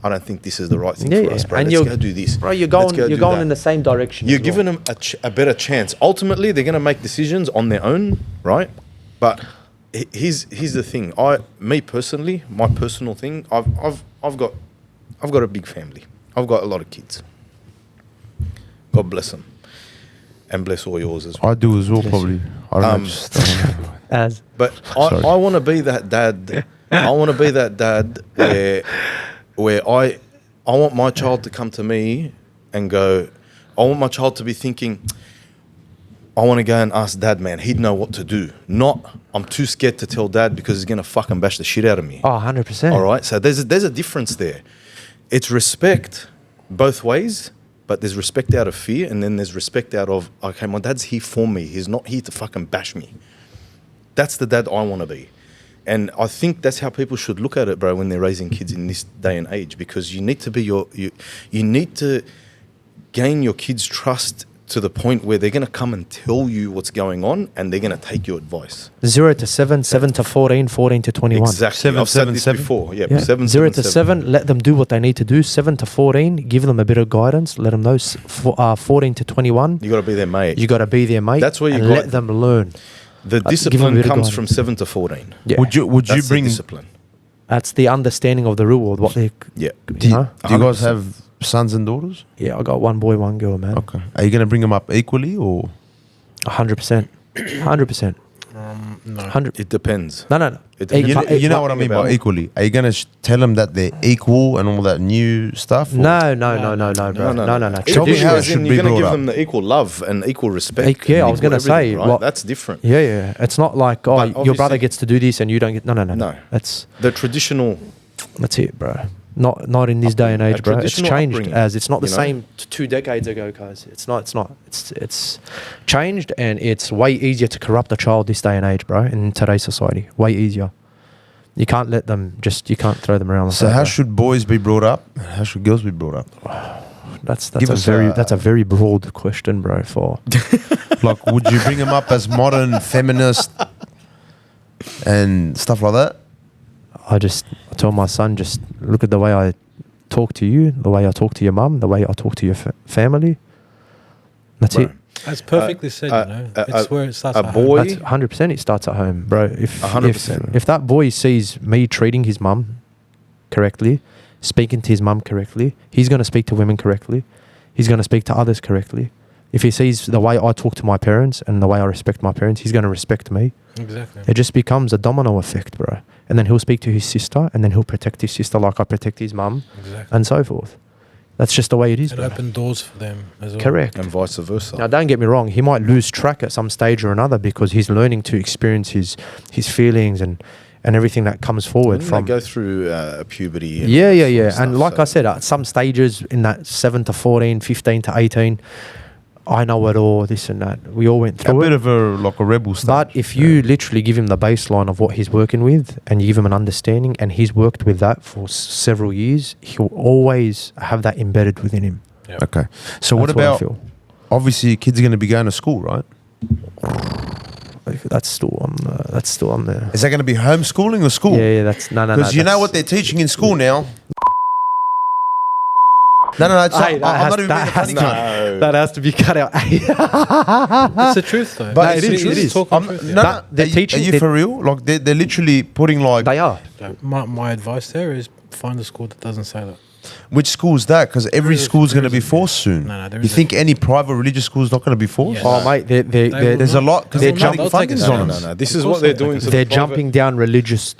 I don't think this is the right thing for us, bro. Let's go do this. Bro, you're going in the same direction. You're giving them a better chance. Ultimately, they're going to make decisions on their own, right? But here's the thing. Me personally, my personal thing, I've got a big family. I've got a lot of kids. God bless them, and bless all yours as well. I do as well, probably. I don't know. But I want to be that dad. I want to be that dad where I want my child to come to me and go. I want my child to be thinking, I want to go and ask dad, man. He'd know what to do. Not, I'm too scared to tell dad because he's going to fucking bash the shit out of me. Oh, 100%. All right? So there's a difference there. It's respect both ways, but there's respect out of fear, and then there's respect out of, okay, my dad's here for me. He's not here to fucking bash me. That's the dad I want to be. And I think that's how people should look at it, bro, when they're raising kids in this day and age, because you need to be you need to gain your kids' trust to the point where they're going to come and tell you what's going on, and they're going to take your advice. 0 to 7, 7 to 14, 14 to 21. Exactly. I've said this before. Yeah. 7, 0 to 7, let them do what they need to do. 7 to 14, give them a bit of guidance. Let them know. 14 to 21. You got to be their mate. That's where you let them learn. The discipline comes from 7 to 14. Yeah. Would you bring discipline? That's the understanding of the real world. What they yeah. Do you guys have sons and daughters? Yeah, I got one boy, one girl, man. Okay. Are you gonna bring them up equally or? 100%. 100%. No. 100. It depends. No. You know what I mean by equally. Are you gonna tell them that they're equal and all that new stuff? Or? No, bro. No. Tell me how it should be You're gonna give brought them the equal love and equal respect. I was gonna say, right? That's different. Yeah. It's not like your brother gets to do this and you don't get. No. That's the traditional. That's it, bro. Not in this day and age, bro. It's changed it's not the same 2 decades ago, guys. It's not. It's changed, and it's way easier to corrupt a child this day and age, bro. In today's society, way easier. You can't let them you can't throw them around. So how should boys be brought up? How should girls be brought up? That's a very broad question, bro. For like, would you bring them up as modern, feminist, and stuff like that? I told my son, just look at the way I talk to you, the way I talk to your mum, the way I talk to your family. That's it. That's perfectly said, It's where it starts at boy, home. That's 100% it starts at home, bro. 100%. If that boy sees me treating his mum correctly, speaking to his mum correctly, he's going to speak to women correctly. He's going to speak to others correctly. If he sees the way I talk to my parents and the way I respect my parents, he's going to respect me. Exactly. It just becomes a domino effect, bro. And then he'll speak to his sister, and then he'll protect his sister like I protect his mum, and so forth. That's just the way it is, It bro. opened doors for them as well. Correct. And vice versa. Now, don't get me wrong. He might lose track at some stage or another because he's learning to experience his feelings and everything that comes forward from. They go through puberty. Yeah. And like I said, at some stages in that 7 to 14, 15 to 18, I know it all, this and that. We all went through a bit of a rebel stage. But if you literally give him the baseline of what he's working with and you give him an understanding and he's worked with that for several years, he'll always have that embedded within him. Yep. Okay. So what about, obviously your kids are going to be going to school, right? That's still on there. Is that going to be homeschooling or school? Yeah, that's no. Because you know what they're teaching in school now? No. I'm not even being funny. That has to be cut out. It's the truth, though. But it is. They're teaching. Are you for real? Like they're literally putting like. They are. My advice there is find a school that doesn't say that. Which school is that? Because every school is going to be forced soon. No, you think any private religious school is not going to be forced? Yeah, mate, there's a lot because they're jumping fundings on them. No. This is what they're doing. They're jumping down religious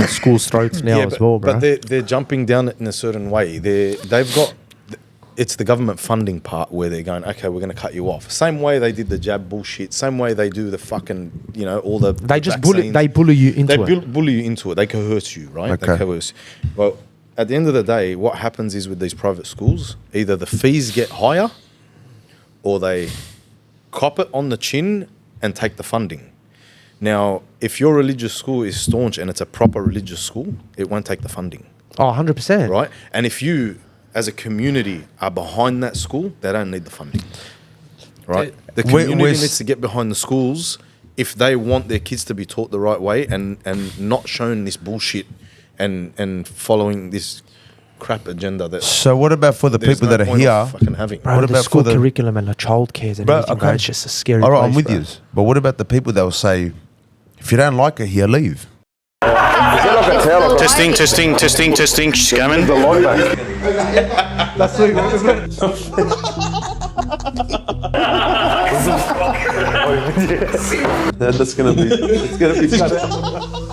schools' throats now as well, bro. But they're jumping down it in a certain way. They've got. It's the government funding part where they're going, okay, we're going to cut you off. Same way they did the jab bullshit. Same way they do the fucking, all the. They just bully you into it. They bully you into it. They coerce you, right? Okay. They coerce. Well, at the end of the day, what happens is with these private schools, either the fees get higher, or they cop it on the chin and take the funding. Now, if your religious school is staunch and it's a proper religious school, it won't take the funding. Oh, 100%. Right? And if you, as a community, are behind that school, they don't need the funding. Right? The community needs to get behind the schools if they want their kids to be taught the right way and not shown this bullshit and following this crap agenda. That so what about for the people that are here? Fucking having. Bro, what about the school curriculum and the childcare and everything? Bro, it's just a scary place. All right, I'm with you. But what about the people that will say, if you don't like it here, leave? Testing. Scamming. That's sweet, isn't it? That's gonna be. It's gonna be.